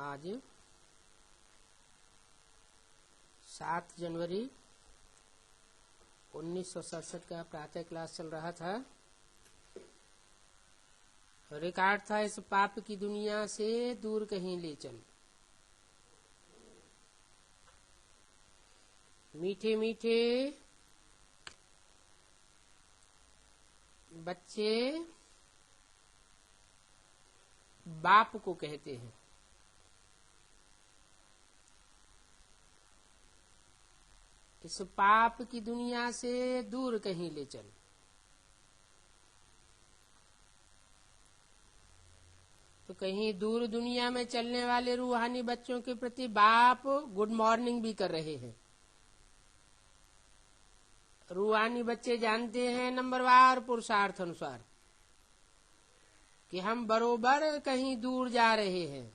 आज 7 जनवरी 1967 का प्रातः क्लास चल रहा था। रिकॉर्ड था इस पाप की दुनिया से दूर कहीं ले चल। मीठे मीठे बच्चे बाप को कहते हैं, इस पाप की दुनिया से दूर कहीं ले चल। तो कहीं दूर दुनिया में चलने वाले रूहानी बच्चों के प्रति बाप गुड मॉर्निंग भी कर रहे हैं। रूहानी बच्चे जानते हैं नंबरवार पुरुषार्थ अनुसार कि हम बरोबर कहीं दूर जा रहे हैं।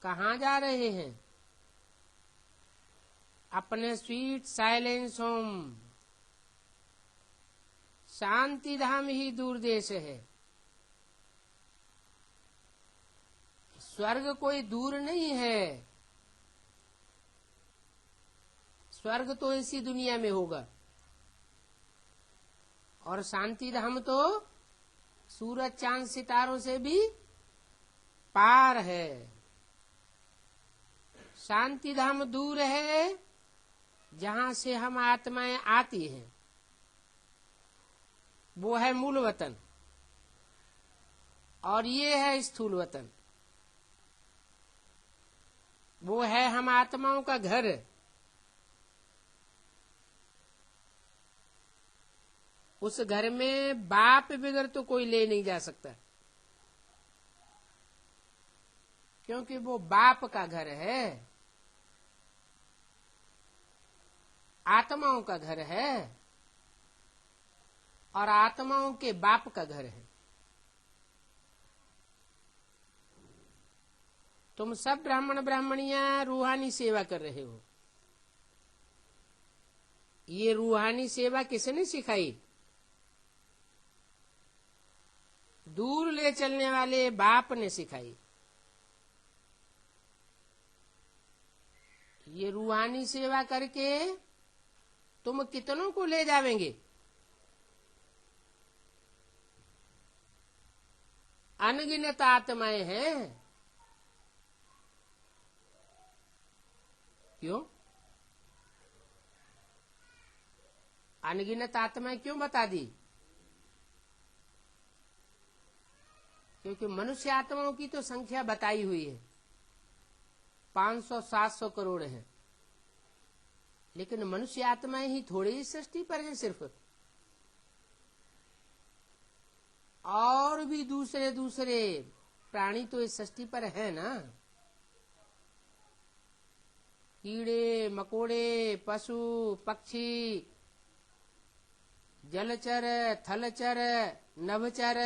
कहाँ जा रहे हैं? अपने स्वीट साइलेंस होम। शांति धाम ही दूर देश है। स्वर्ग कोई दूर नहीं है। स्वर्ग तो इसी दुनिया में होगा और शांति धाम तो सूरज चांद सितारों से भी पार है। शांति धाम दूर है जहां से हम आत्माएं आती हैं, वो है मूल वतन और ये है स्थूल वतन। वो है हम आत्माओं का घर। उस घर में बाप बगैर तो कोई ले नहीं जा सकता, क्योंकि वो बाप का घर है, आत्माओं का घर है और आत्माओं के बाप का घर है। तुम सब ब्राह्मण ब्राह्मणियां रूहानी सेवा कर रहे हो। ये रूहानी सेवा किसने सिखाई? दूर ले चलने वाले बाप ने सिखाई। ये रूहानी सेवा करके तुम कितनों को ले जावेंगे? अनगिनत आत्माएं हैं। क्यों अनगिनत आत्माएं क्यों बता दी? क्योंकि मनुष्य आत्माओं की तो संख्या बताई हुई है, 500-700 करोड़ है। लेकिन मनुष्य आत्माएं ही थोड़ी ही सृष्टि पर हैं सिर्फ। और भी दूसरे दूसरे प्राणी तो इस सृष्टि पर है ना। कीड़े मकोड़े, पशु पक्षी, जलचर, थलचर, नभचर,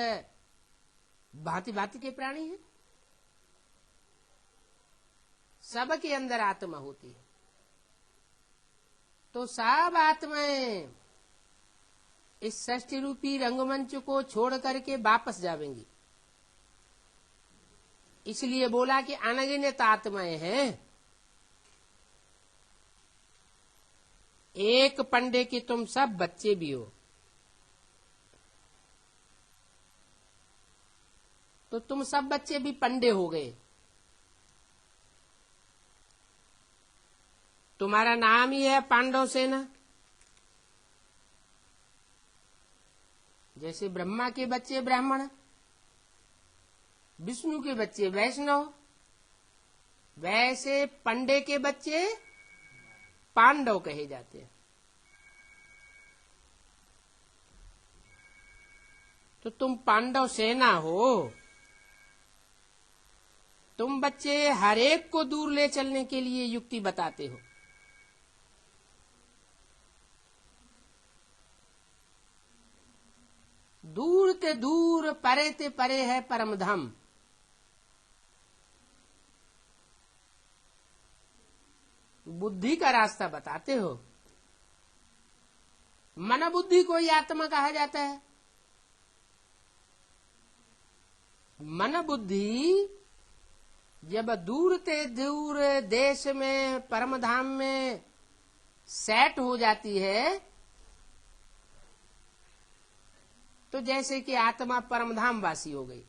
भांति भांति के प्राणी हैं। सबके अंदर आत्मा होती है। तो सब आत्माएं इस सृष्टि रूपी रंगमंच को छोड़ करके वापस जावेंगी। इसलिए बोला कि अनगिनत आत्माएं हैं। एक पंडे के तुम सब बच्चे भी हो, तो तुम सब बच्चे भी पंडे हो गए। तुम्हारा नाम ही है पांडव सेना। जैसे ब्रह्मा के बच्चे ब्राह्मण, विष्णु के बच्चे वैष्णव, वैसे पंडे के बच्चे पांडव कहे जाते हैं। तो तुम पांडव सेना हो। तुम बच्चे हर एक को दूर ले चलने के लिए युक्ति बताते हो। दूर ते दूर, परे ते परे है परम धाम। बुद्धि का रास्ता बताते हो। मन बुद्धि को ही आत्मा कहा जाता है। मन बुद्धि जब दूर ते दूर देश में परम धाम में सेट हो जाती है तो जैसे कि आत्मा परम धाम वासी हो गई,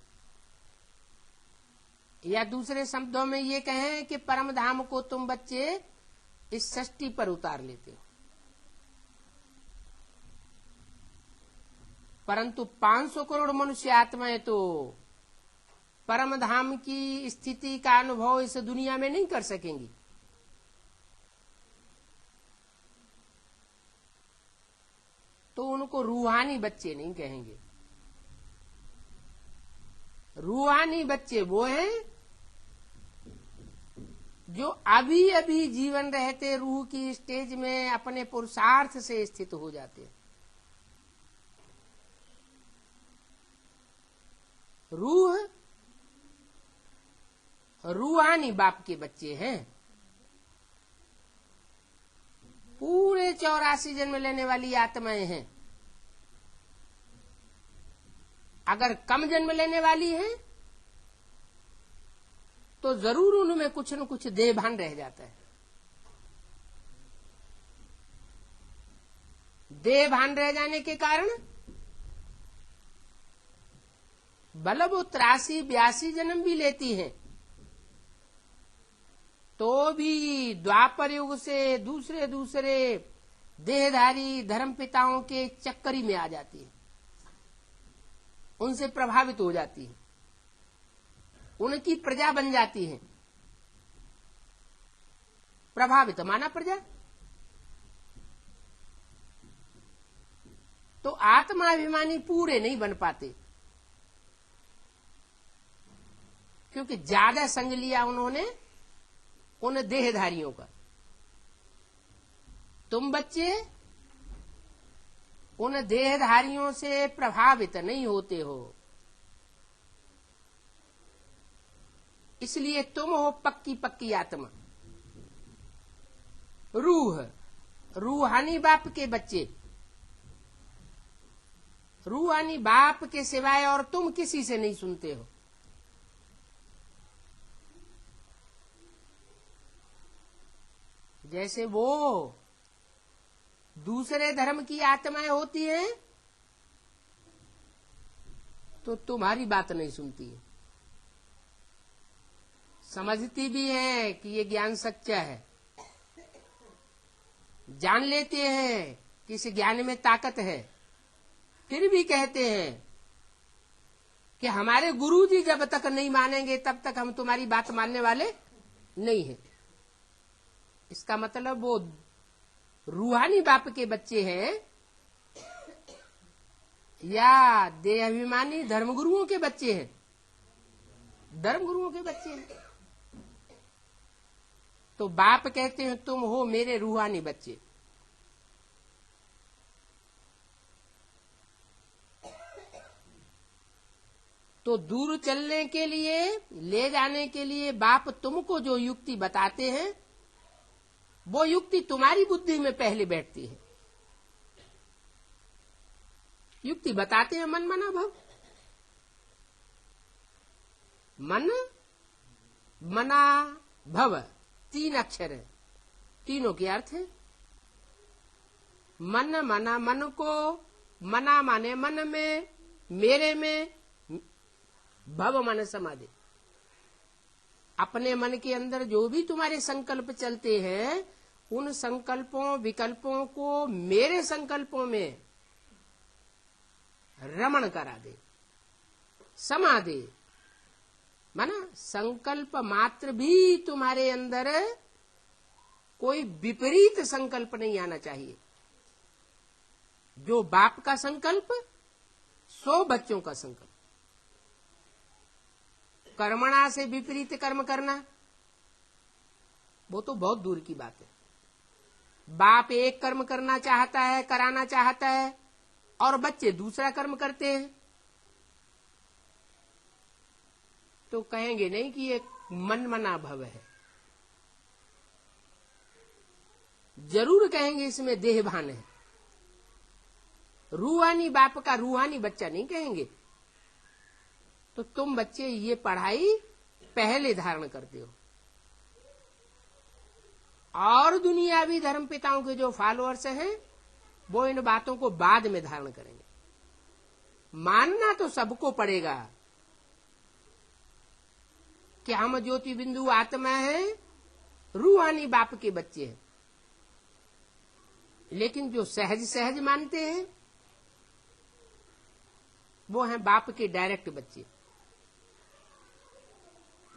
या दूसरे शब्दों में ये कहें कि परम धाम को तुम बच्चे इस सृष्टि पर उतार लेते हो। परंतु 500 करोड़ मनुष्य आत्माएं तो परम धाम की स्थिति का अनुभव इस दुनिया में नहीं कर सकेंगी। तो उनको रूहानी बच्चे नहीं कहेंगे। रूहानी बच्चे वो हैं जो अभी अभी जीवन रहते रूह की स्टेज में अपने पुरुषार्थ से स्थित हो जाते हैं। रूहानी बाप के बच्चे हैं। पूरे 84 जन्म लेने वाली आत्माएं हैं। अगर कम जन्म लेने वाली हैं तो जरूर उनमें कुछ न कुछ देह भान रह जाता है। देह भान रह जाने के कारण बल्कि वो 83-82 जन्म भी लेती हैं तो भी द्वापर युग से दूसरे दूसरे देहधारी धर्मपिताओं के चक्करी में आ जाती है, उनसे प्रभावित हो जाती है, उनकी प्रजा बन जाती है। प्रभावित माना प्रजा। तो आत्माभिमानी पूरे नहीं बन पाते क्योंकि ज्यादा संग लिया उन्होंने उन देहधारियों का। तुम बच्चे उन देहधारियों से प्रभावित नहीं होते हो, इसलिए तुम हो पक्की पक्की आत्मा। रूहानी बाप के बच्चे, रूहानी बाप के सिवाय और तुम किसी से नहीं सुनते हो। जैसे वो दूसरे धर्म की आत्माएं होती हैं तो तुम्हारी बात नहीं सुनती है, समझती भी है कि ये ज्ञान सच्चा है, जान लेते हैं कि इस ज्ञान में ताकत है, फिर भी कहते हैं कि हमारे गुरुजी जब तक नहीं मानेंगे तब तक हम तुम्हारी बात मानने वाले नहीं हैं। इसका मतलब वो रूहानी बाप के बच्चे हैं या देहाभिमानी धर्मगुरुओं के बच्चे हैं? धर्मगुरुओं के बच्चे हैं। तो बाप कहते हैं तुम हो मेरे रूहानी बच्चे। तो दूर चलने के लिए, ले जाने के लिए बाप तुमको जो युक्ति बताते हैं वो युक्ति तुम्हारी बुद्धि में पहले बैठती है। युक्ति बताते हैं मन मना भव। मन मना भव 3 अक्षर है, तीनों के अर्थ है। मन मना, मन को मना माने मन में, मेरे में, भव मन समाधि। अपने मन के अंदर जो भी तुम्हारे संकल्प चलते हैं उन संकल्पों विकल्पों को मेरे संकल्पों में रमण करा दे, समा दे। माना संकल्प मात्र भी तुम्हारे अंदर कोई विपरीत संकल्प नहीं आना चाहिए। जो बाप का संकल्प सो बच्चों का संकल्प। कर्मणा से विपरीत कर्म करना वो तो बहुत दूर की बात है। बाप एक कर्म करना चाहता है, कराना चाहता है, और बच्चे दूसरा कर्म करते हैं तो कहेंगे नहीं कि ये मन मना भव है। जरूर कहेंगे इसमें देहभान है। रूहानी बाप का रूहानी बच्चा नहीं कहेंगे। तो तुम बच्चे ये पढ़ाई पहले धारण करते हो, और दुनियावी धर्म पिताओं के जो फॉलोअर्स हैं वो इन बातों को बाद में धारण करेंगे। मानना तो सबको पड़ेगा कि हम ज्योति बिंदु आत्मा हैं, रूहानी बाप के बच्चे हैं। लेकिन जो सहज सहज मानते हैं वो हैं बाप के डायरेक्ट बच्चे,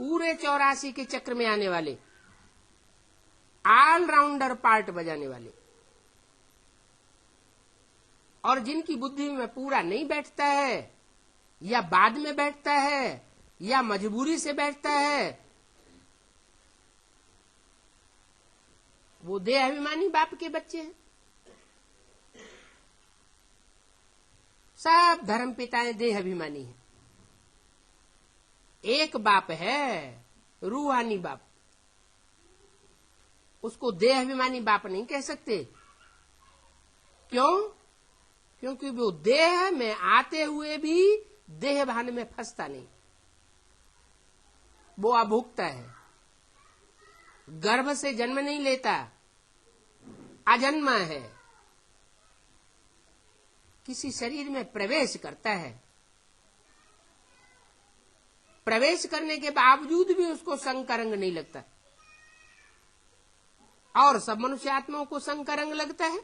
पूरे 84 के चक्र में आने वाले, ऑलराउंडर पार्ट बजाने वाले। और जिनकी बुद्धि में पूरा नहीं बैठता है, या बाद में बैठता है, या मजबूरी से बैठता है, वो देह अभिमानी बाप के बच्चे हैं। सब धर्म पिताएं देह अभिमानी हैं। एक बाप है रूहानी बाप, उसको देह अभिमानी बाप नहीं कह सकते। क्यों? क्योंकि वो देह में आते हुए भी देह भान में फंसता नहीं, वो अभुक्त है, गर्भ से जन्म नहीं लेता, अजन्मा है, किसी शरीर में प्रवेश करता है। प्रवेश करने के बावजूद भी उसको संग का रंग नहीं लगता, और सब मनुष्य आत्माओं को संग का रंग लगता है।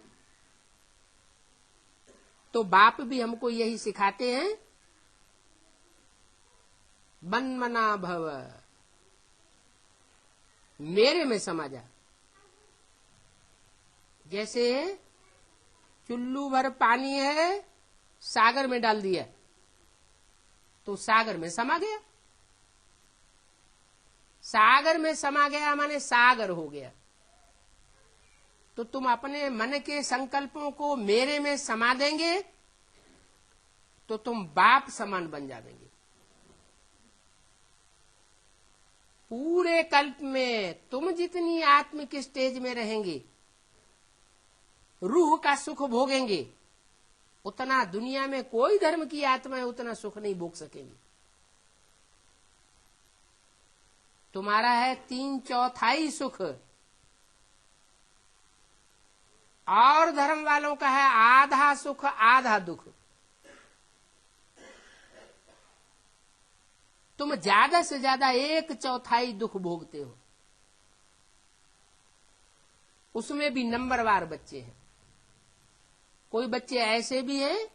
तो बाप भी हमको यही सिखाते हैं, मन्मना भव, मेरे में समा जा। जैसे चुल्लू भर पानी है, सागर में डाल दिया तो सागर में समा गया। सागर में समा गया माने सागर हो गया। तो तुम अपने मन के संकल्पों को मेरे में समा देंगे तो तुम बाप समान बन जाएंगे। पूरे कल्प में तुम जितनी आत्मिक स्टेज में रहेंगे, रूह का सुख भोगेंगे, उतना दुनिया में कोई धर्म की आत्माएं उतना सुख नहीं भोग सकेंगी। तुम्हारा है 3/4 सुख, और धर्म वालों का है आधा सुख आधा दुख। तुम ज्यादा से ज्यादा 1/4 दुख भोगते हो, उसमें भी नंबरवार बच्चे हैं। कोई बच्चे ऐसे भी हैं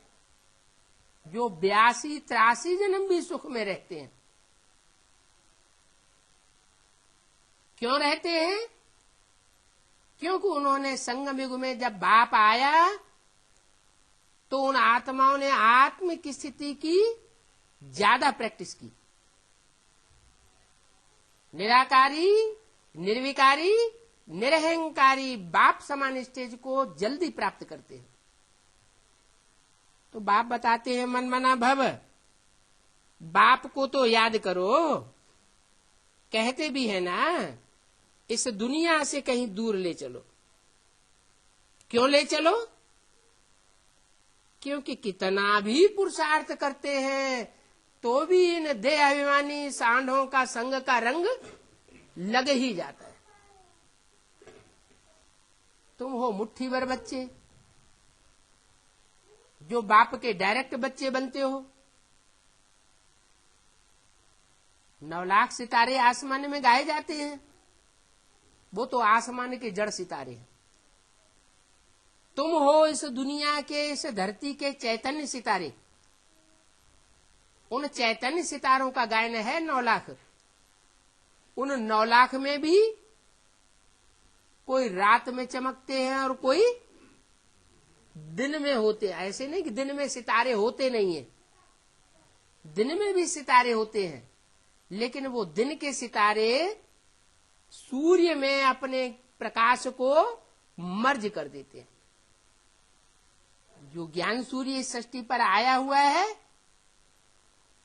जो 82-83 जन्म भी सुख में रहते हैं। क्यों रहते हैं? क्योंकि उन्होंने संगम युग में जब बाप आया तो उन आत्माओं ने आत्मिक स्थिति की ज्यादा प्रैक्टिस की। निराकारी, निर्विकारी, निरहंकारी बाप समान स्टेज को जल्दी प्राप्त करते हैं। तो बाप बताते हैं मनमना भव, बाप को तो याद करो। कहते भी है ना, इस दुनिया से कहीं दूर ले चलो। क्यों ले चलो? क्योंकि कितना भी पुरुषार्थ करते हैं तो भी इन देह अभिमानी सांडों का संग का रंग लग ही जाता है। तुम हो मुट्ठी भर बच्चे जो बाप के डायरेक्ट बच्चे बनते हो। 9 लाख सितारे आसमान में गाए जाते हैं, वो तो आसमान के जड़ सितारे हैं। तुम हो इस दुनिया के, इस धरती के चैतन्य सितारे। उन चैतन्य सितारों का गायन है 9 लाख। उन 9 लाख में भी कोई रात में चमकते हैं और कोई दिन में होते हैं। ऐसे नहीं कि दिन में सितारे होते नहीं है, दिन में भी सितारे होते हैं, लेकिन वो दिन के सितारे सूर्य में अपने प्रकाश को मर्ज कर देते हैं। जो ज्ञान सूर्य इस सृष्टि पर आया हुआ है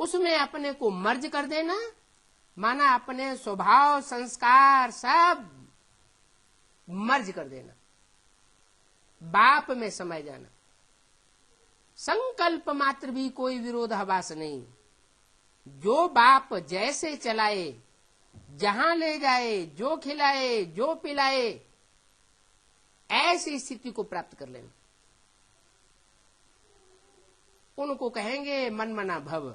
उसमें अपने को मर्ज कर देना माना अपने स्वभाव संस्कार सब मर्ज कर देना, बाप में समय जाना। संकल्प मात्र भी कोई विरोधाभास नहीं। जो बाप जैसे चलाए जहां ले जाए, जो खिलाए, जो पिलाए, ऐसी स्थिति को प्राप्त कर लेना। उनको कहेंगे मनमना भव।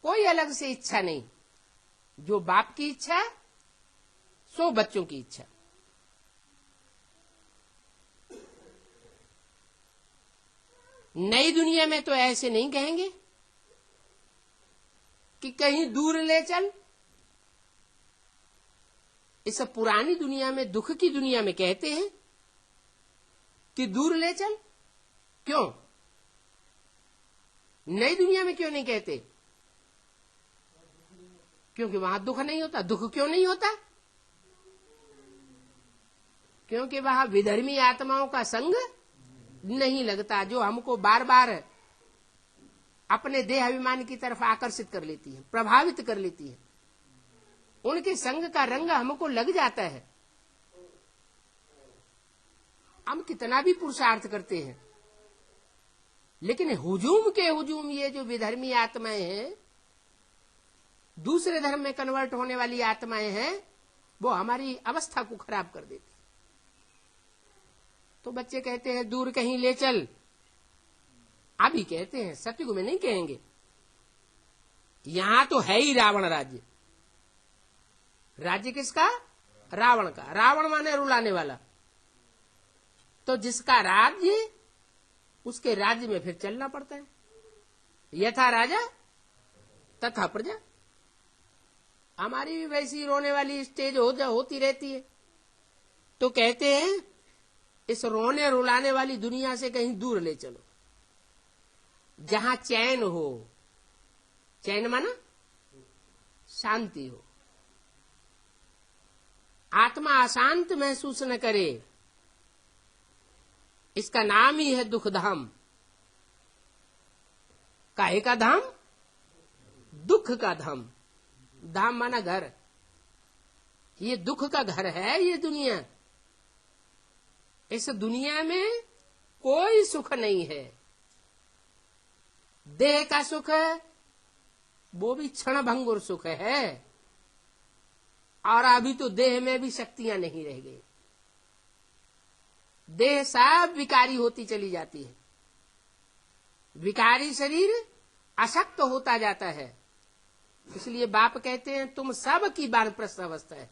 कोई अलग से इच्छा नहीं, जो बाप की इच्छा सो बच्चों की इच्छा। नई दुनिया में तो ऐसे नहीं कहेंगे कि कहीं दूर ले चल। इस पुरानी दुनिया में, दुख की दुनिया में कहते हैं कि दूर ले चल। क्यों? नई दुनिया में क्यों नहीं कहते? क्योंकि वहां दुख नहीं होता। दुख क्यों नहीं होता? क्योंकि वहां विधर्मी आत्माओं का संग नहीं लगता, जो हमको बार बार अपने देह अभिमान की तरफ आकर्षित कर लेती है, प्रभावित कर लेती है। उनके संग का रंग हमको लग जाता है। हम कितना भी पुरुषार्थ करते हैं, लेकिन हुजूम के हुजूम ये जो विधर्मी आत्माएं हैं, दूसरे धर्म में कन्वर्ट होने वाली आत्माएं हैं, वो हमारी अवस्था को खराब कर देती। तो बच्चे कहते हैं दूर कहीं ले चल। अभी कहते हैं, सतयुग में नहीं कहेंगे। यहां तो है ही रावण राज्य। राज्य किसका? रावण का। रावण माने रुलाने वाला। तो जिसका राज्य, उसके राज्य में फिर चलना पड़ता है। यथा राजा तथा प्रजा। हमारी भी वैसी रोने वाली स्टेज होती रहती है। तो कहते हैं इस रोने रुलाने वाली दुनिया से कहीं दूर ले चलो, जहां चैन हो। चैन माना शांति हो, आत्मा अशांत महसूस न करे। इसका नाम ही है दुख धाम। काहे का धाम? दुख का धाम। धाम माना घर। ये दुख का घर है ये दुनिया। इस दुनिया में कोई सुख नहीं है। देह का सुख है, वो भी क्षण भंगुर सुख है। और अभी तो देह में भी शक्तियां नहीं रह गई। देह सब विकारी होती चली जाती है। विकारी शरीर अशक्त होता जाता है। इसलिए बाप कहते हैं तुम सब की वानप्रस्थ अवस्था है।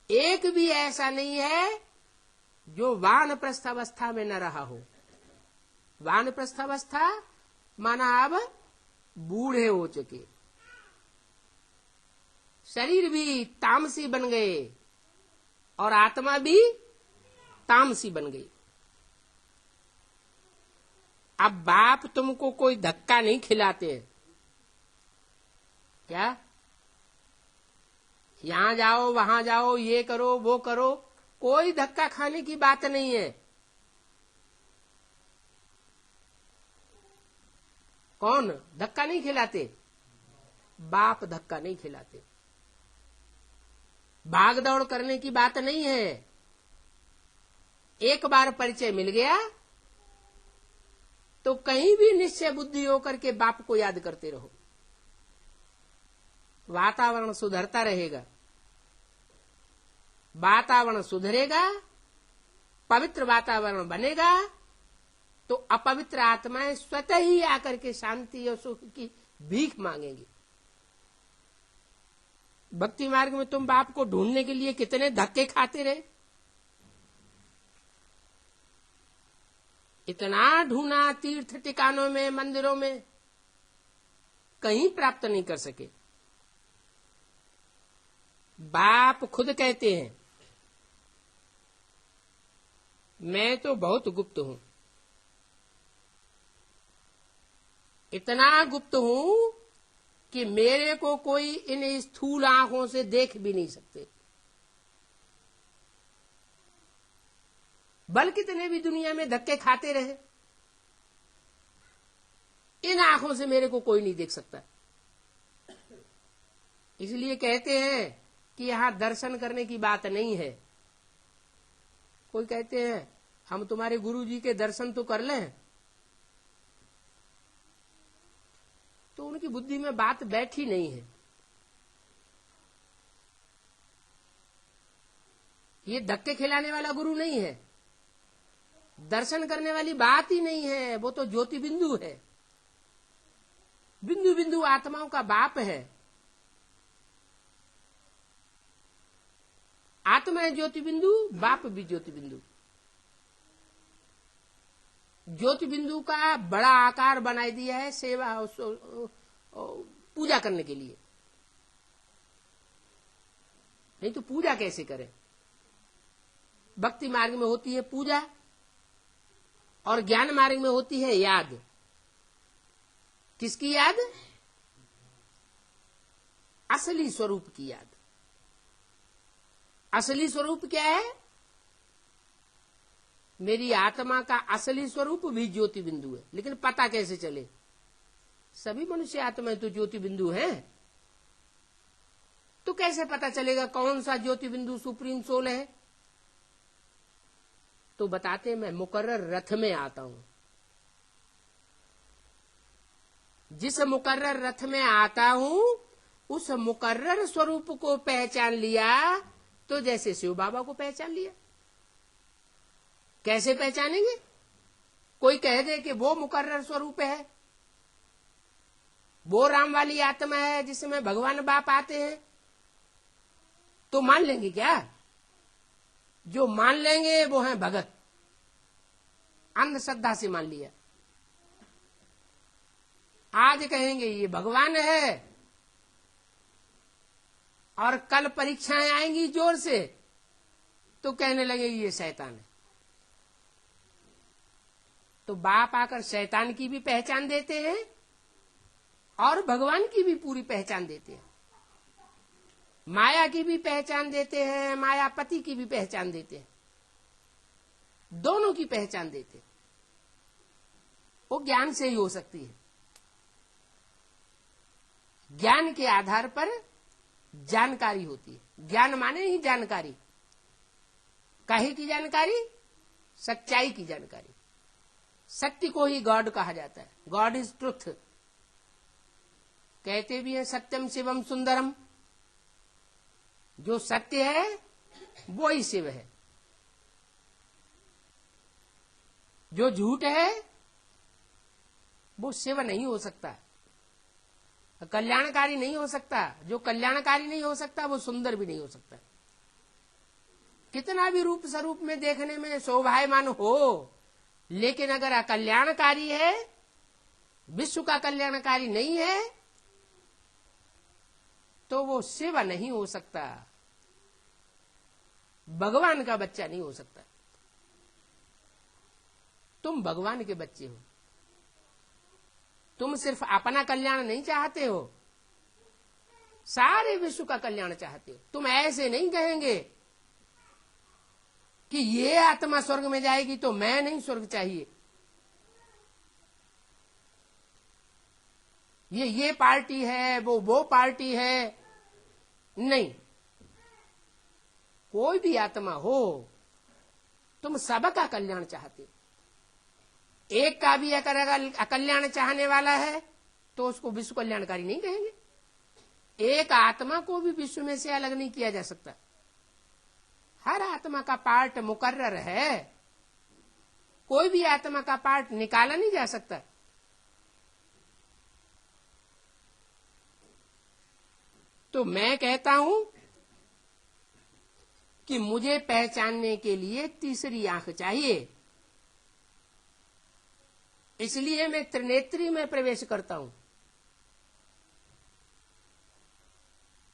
एक भी ऐसा नहीं है जो वानप्रस्थ अवस्था में न रहा हो। वानप्रस्थ अवस्था माना अब बूढ़े हो चुके, शरीर भी तामसी बन गए और आत्मा भी तामसी बन गई। अब बाप तुमको कोई धक्का नहीं खिलाते हैं। क्या? यहां जाओ, वहां जाओ, ये करो, वो करो। कोई धक्का खाने की बात नहीं है। कौन धक्का नहीं खिलाते? बाप धक्का नहीं खिलाते। भाग दौड़ करने की बात नहीं है। एक बार परिचय मिल गया तो कहीं भी निश्चय बुद्धि होकर के बाप को याद करते रहो। वातावरण सुधरता रहेगा। वातावरण सुधरेगा, पवित्र वातावरण बनेगा, तो अपवित्र आत्माएं स्वतः ही आकर के शांति और सुख की भीख मांगेंगी। भक्ति मार्ग में तुम बाप को ढूंढने के लिए कितने धक्के खाते रहे। इतना ढूंढा तीर्थ ठिकानों में, मंदिरों में, कहीं प्राप्त नहीं कर सके। बाप खुद कहते हैं मैं तो बहुत गुप्त हूं। इतना गुप्त हूं कि मेरे को कोई इन स्थूल आंखों से देख भी नहीं सकते। बल कितने भी दुनिया में धक्के खाते रहे, इन आंखों से मेरे को कोई नहीं देख सकता। इसलिए कहते हैं कि यहां दर्शन करने की बात नहीं है। कोई कहते हैं हम तुम्हारे गुरु जी के दर्शन तो कर लें। तो उनकी बुद्धि में बात बैठी नहीं है। ये धक्के खिलाने वाला गुरु नहीं है, दर्शन करने वाली बात ही नहीं है, वो तो ज्योति बिंदु है। बिंदु बिंदु आत्माओं का बाप है। आत्मा है ज्योति बिंदु, बाप भी ज्योति बिंदु। ज्योति बिंदु का बड़ा आकार बनाई दिया है सेवा पूजा करने के लिए, नहीं तो पूजा कैसे करें। भक्ति मार्ग में होती है पूजा और ज्ञान मार्ग में होती है याद। किसकी याद? असली स्वरूप की याद। असली स्वरूप क्या है? मेरी आत्मा का असली स्वरूप भी ज्योति बिंदु है। लेकिन पता कैसे चले? सभी मनुष्य आत्माएं तो ज्योति बिंदु हैं, तो कैसे पता चलेगा कौन सा ज्योति बिंदु सुप्रीम सोल है? तो बताते मैं मुकर्रर रथ में आता हूं। जिस मुकर्रर रथ में आता हूं उस मुकर्रर स्वरूप को पहचान लिया तो जैसे शिव बाबा को पहचान लिया। कैसे पहचानेंगे? कोई कह दे कि वो मुकर्रर स्वरूप है, वो राम वाली आत्मा है जिसमें भगवान बाप आते हैं, तो मान लेंगे क्या? जो मान लेंगे वो है भगत। अंधश्रद्धा से मान लिया। आज कहेंगे ये भगवान है और कल परीक्षाएं आएंगी जोर से तो कहने लगे ये शैतान है। तो बाप आकर शैतान की भी पहचान देते हैं और भगवान की भी पूरी पहचान देते हैं। माया की भी पहचान देते हैं, मायापति की भी पहचान देते हैं, दोनों की पहचान देते हैं। वो ज्ञान से ही हो सकती है। ज्ञान के आधार पर जानकारी होती है। ज्ञान माने ही जानकारी। काहे की जानकारी? सच्चाई की जानकारी। सत्य को ही गॉड कहा जाता है। God is truth. कहते भी है सत्यम शिवम सुंदरम। जो सत्य है वो ही शिव है। जो झूठ है वो शिव नहीं हो सकता, कल्याणकारी नहीं हो सकता। जो कल्याणकारी नहीं हो सकता वो सुंदर भी नहीं हो सकता। कितना भी रूप स्वरूप में देखने में शोभायमान हो, लेकिन अगर अकल्याणकारी है, विश्व का कल्याणकारी नहीं है, तो वो शिव नहीं हो सकता, भगवान का बच्चा नहीं हो सकता। तुम भगवान के बच्चे हो। तुम सिर्फ अपना कल्याण नहीं चाहते हो, सारे विश्व का कल्याण चाहते हो। तुम ऐसे नहीं कहेंगे कि ये आत्मा स्वर्ग में जाएगी तो मैं नहीं स्वर्ग चाहिए, ये पार्टी है, वो पार्टी है। नहीं, कोई भी आत्मा हो, तुम सबका कल्याण चाहते हो। एक का भी अगर अकल्याण चाहने वाला है तो उसको विश्व कल्याणकारी नहीं कहेंगे। एक आत्मा को भी विश्व में से अलग नहीं किया जा सकता। हर आत्मा का पार्ट मुकर्रर है, कोई भी आत्मा का पार्ट निकाला नहीं जा सकता। तो मैं कहता हूं कि मुझे पहचानने के लिए तीसरी आंख चाहिए, इसलिए मैं त्रिनेत्री में प्रवेश करता हूं।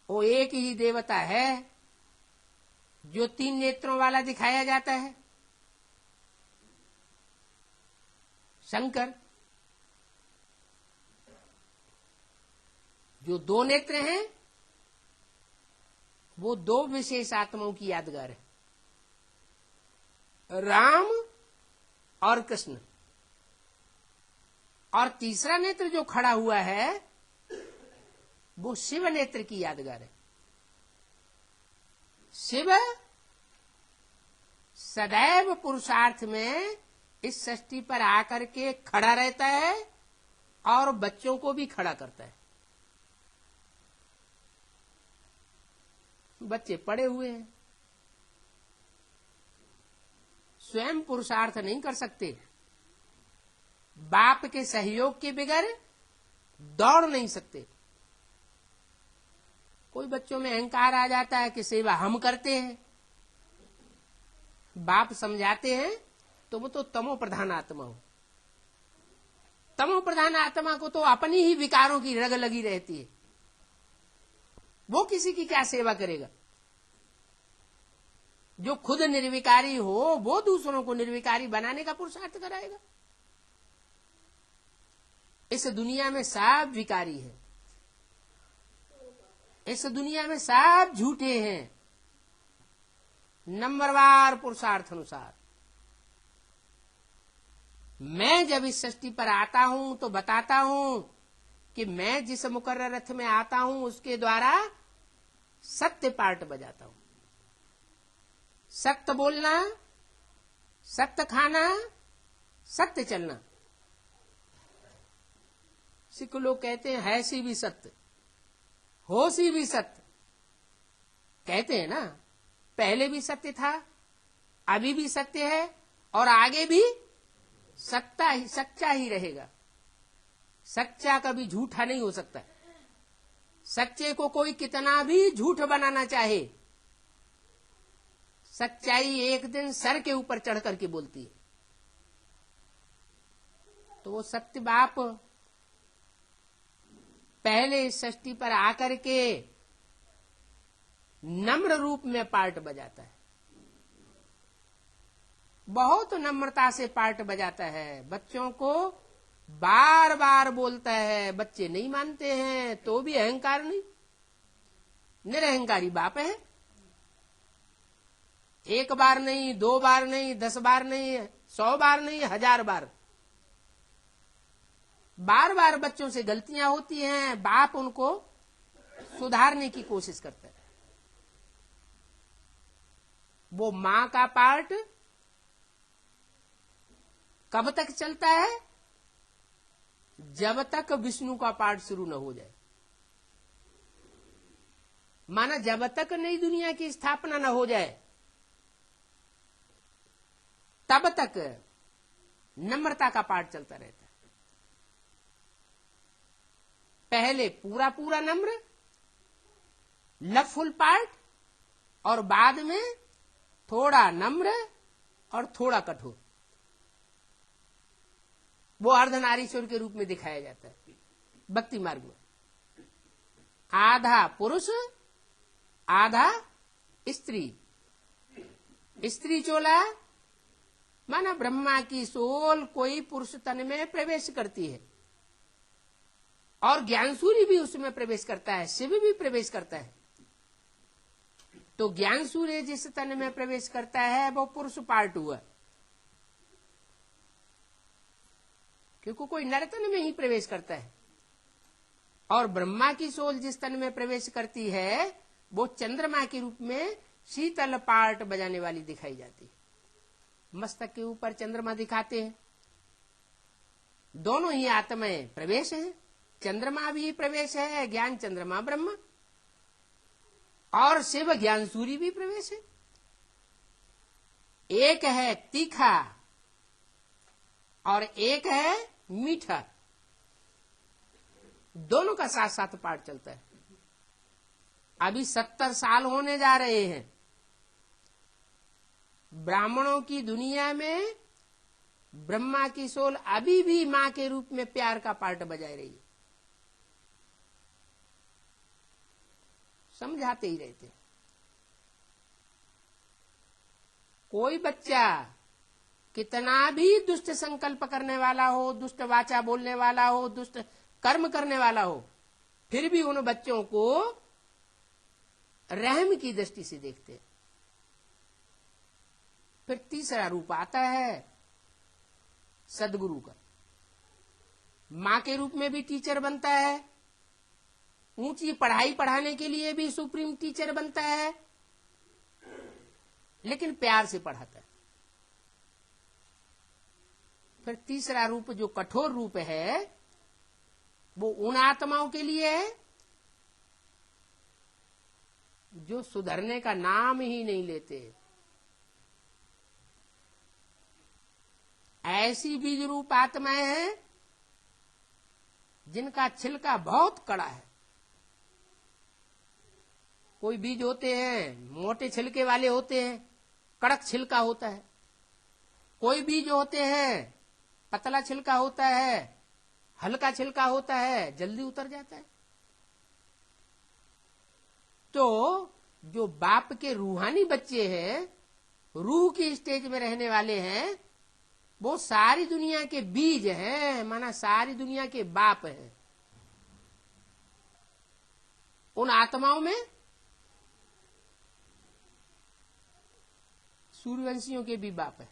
वो एक ही देवता है जो 3 नेत्रों वाला दिखाया जाता है, शंकर। जो 2 नेत्र हैं वो 2 विशेष आत्माओं की यादगार है, राम और कृष्ण। और तीसरा नेत्र जो खड़ा हुआ है वो शिव नेत्र की यादगार है। शिव सदैव पुरुषार्थ में इस सृष्टि पर आकर के खड़ा रहता है और बच्चों को भी खड़ा करता है। बच्चे पड़े हुए हैं, स्वयं पुरुषार्थ नहीं कर सकते, बाप के सहयोग के बगैर दौड़ नहीं सकते। कोई बच्चों में अहंकार आ जाता है कि सेवा हम करते हैं, बाप समझाते हैं तो वो तो तमो प्रधान आत्मा हो। तमो प्रधान आत्मा को तो अपनी ही विकारों की रग लगी रहती है, वो किसी की क्या सेवा करेगा। जो खुद निर्विकारी हो वो दूसरों को निर्विकारी बनाने का पुरुषार्थ कराएगा। इस दुनिया में सब विकारी है, इस दुनिया में सब झूठे हैं, नंबरवार पुरुषार्थ अनुसार। मैं जब इस सृष्टि पर आता हूं तो बताता हूं कि मैं जिस मुकर्रर रथ में आता हूं उसके द्वारा सत्य पार्ट बजाता हूं। सत्य बोलना, सत्य खाना, सत्य चलना। सिख लोग कहते हैं है सी भी सत्य, हो सी भी सत्य। कहते हैं ना, पहले भी सत्य था, अभी भी सत्य है और आगे भी सच्चा ही रहेगा। सच्चा कभी झूठा नहीं हो सकता। सच्चे को कोई कितना भी झूठ बनाना चाहे, सच्चाई एक दिन सर के ऊपर चढ़ करके बोलती है। तो वो सत्य बाप पहले इस सृष्टि पर आकर के नम्र रूप में पार्ट बजाता है, बहुत नम्रता से पार्ट बजाता है। बच्चों को बार बार बोलता है, बच्चे नहीं मानते हैं तो भी अहंकार नहीं, निरहंकारी बाप है। एक बार नहीं, 2 बार नहीं, 10 बार नहीं, 100 बार नहीं, 1000 बार, बार बार बच्चों से गलतियां होती हैं, बाप उनको सुधारने की कोशिश करता है। वो मां का पार्ट कब तक चलता है? जब तक विष्णु का पार्ट शुरू न हो जाए। माना जब तक नई दुनिया की स्थापना न हो जाए तब तक नम्रता का पार्ट चलता रहता है। पहले पूरा पूरा नम्र, लवफुल पार्ट, और बाद में थोड़ा नम्र और थोड़ा कठोर। वो अर्धनारीश्वर के रूप में दिखाया जाता है भक्ति मार्ग में। आधा पुरुष आधा स्त्री। स्त्री चोला माना ब्रह्मा की सोल कोई पुरुष तन में प्रवेश करती है और ज्ञान सूर्य भी उसमें प्रवेश करता है, शिव भी प्रवेश करता है। तो ज्ञान सूर्य जिस तन में प्रवेश करता है वो पुरुष पार्ट हुआ, क्योंकि कोई नरतन में ही प्रवेश करता है। और ब्रह्मा की सोल जिस तन में प्रवेश करती है वो चंद्रमा के रूप में शीतल पार्ट बजाने वाली दिखाई जाती है। मस्तक के ऊपर चंद्रमा दिखाते हैं। दोनों ही आत्माएं प्रवेश है, चंद्रमा भी प्रवेश है, ज्ञान चंद्रमा ब्रह्म, और शिव ज्ञान सूर्य भी प्रवेश है। एक है तीखा और एक है मीठा, दोनों का साथ साथ पाठ चलता है। अभी 70 साल होने जा रहे हैं। ब्राह्मणों की दुनिया में ब्रह्मा की सोल अभी भी मां के रूप में प्यार का पार्ट बजाए रही है। समझाते ही रहते। कोई बच्चा कितना भी दुष्ट संकल्प करने वाला हो, दुष्ट वाचा बोलने वाला हो, दुष्ट कर्म करने वाला हो, फिर भी उन बच्चों को रहम की दृष्टि से देखते। फिर तीसरा रूप आता है सदगुरु का। मां के रूप में भी टीचर बनता है, ऊंची पढ़ाई पढ़ाने के लिए भी सुप्रीम टीचर बनता है, लेकिन प्यार से पढ़ाता है। फिर तीसरा रूप जो कठोर रूप है वो उन आत्माओं के लिए है जो सुधरने का नाम ही नहीं लेते। ऐसी बीज रूप आत्माएं हैं जिनका छिलका बहुत कड़ा है। कोई बीज होते हैं मोटे छिलके वाले होते हैं, कड़क छिलका होता है। कोई बीज होते हैं पतला छिलका होता है, हल्का छिलका होता है, जल्दी उतर जाता है। तो जो बाप के रूहानी बच्चे हैं, रूह की स्टेज में रहने वाले हैं, वो सारी दुनिया के बीज हैं, माना सारी दुनिया के बाप हैं। उन आत्माओं में सूर्यवंशियों के भी बाप है।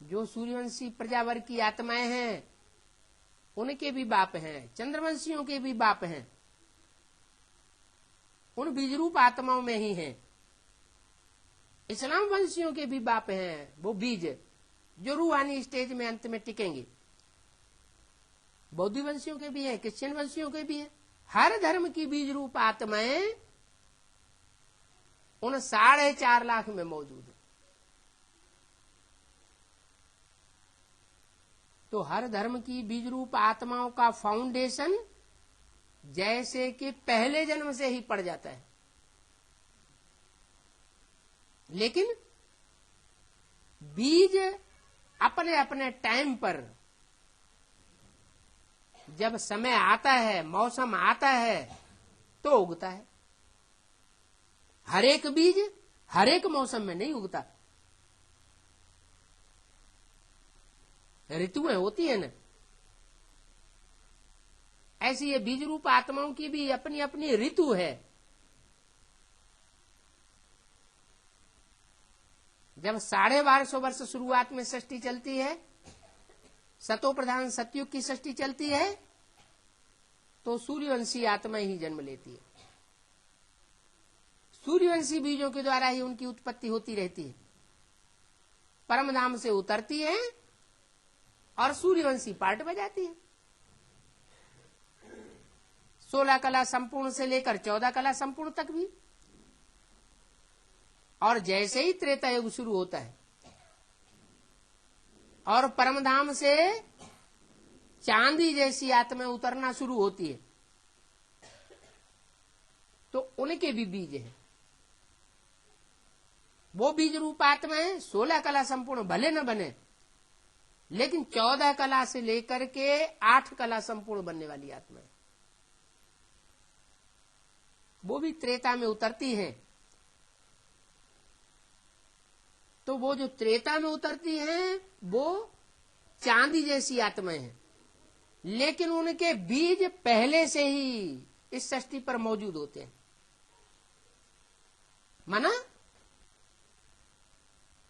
जो सूर्यवंशी प्रजावर्ग की आत्माएं हैं उनके भी बाप हैं, चंद्रवंशियों के भी बाप हैं। उन बीजरूप आत्माओं में ही हैं। इस्लाम वंशियों के भी बाप हैं, वो बीज जो रूहानी स्टेज में अंत में टिकेंगे। बौद्ध वंशियों के भी हैं, क्रिश्चियन वंशियों के भी हैं। हर धर्म की बीज रूप आत्माएं उन 4.5 लाख में मौजूद है। तो हर धर्म की बीज रूप आत्माओं का फाउंडेशन जैसे कि पहले जन्म से ही पड़ जाता है, लेकिन बीज अपने अपने टाइम पर जब समय आता है, मौसम आता है, तो उगता है। हर एक बीज हर एक मौसम में नहीं उगता। ऋतुएं होती है ना, ऐसी ये बीज रूप आत्माओं की भी अपनी अपनी ऋतु है। जब 1250 वर्ष शुरुआत में सृष्टि चलती है, सतो प्रधान सतयुग की सृष्टि चलती है, तो सूर्यवंशी आत्मा ही जन्म लेती है। सूर्यवंशी बीजों के द्वारा ही उनकी उत्पत्ति होती रहती है। परमधाम से उतरती है और सूर्यवंशी पार्ट बजाती है। 16 कला संपूर्ण से लेकर 14 कला संपूर्ण तक भी। और जैसे ही त्रेता युग शुरू होता है और परमधाम से चांदी जैसी आत्मा उतरना शुरू होती है, तो उनके भी बीज है। वो बीज रूप आत्माएं 16 कला संपूर्ण भले न बने, लेकिन 14 कला से लेकर के 8 कला संपूर्ण बनने वाली आत्माएं, वो भी त्रेता में उतरती हैं। तो वो जो त्रेता में उतरती हैं वो चांदी जैसी आत्माएं हैं, लेकिन उनके बीज पहले से ही इस सृष्टि पर मौजूद होते हैं। माना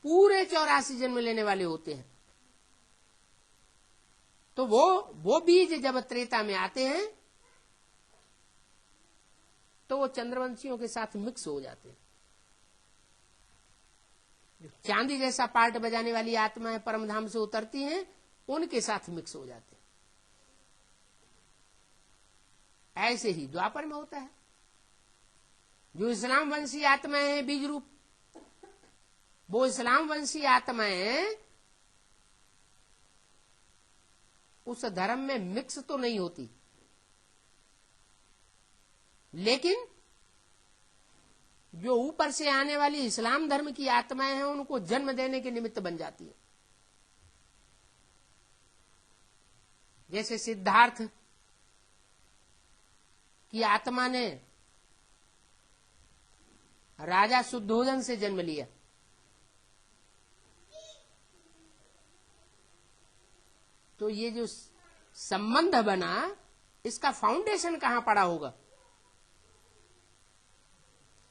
पूरे 84 जन्म लेने वाले होते हैं। तो वो बीज जब त्रेता में आते हैं तो वो चंद्रवंशियों के साथ मिक्स हो जाते हैं। जो चांदी जैसा पार्ट बजाने वाली आत्माएं परमधाम से उतरती हैं, उनके साथ मिक्स हो जाते हैं। ऐसे ही द्वापर में होता है। जो इस्लाम वंशी आत्माएं हैं बीज रूप, वो इस्लाम वंशी आत्माएं उस धर्म में मिक्स तो नहीं होती, लेकिन जो ऊपर से आने वाली इस्लाम धर्म की आत्माएं हैं उनको जन्म देने के निमित्त बन जाती है। जैसे सिद्धार्थ की आत्मा ने राजा शुद्धोधन से जन्म लिया, तो ये जो संबंध बना, इसका फाउंडेशन कहां पड़ा होगा?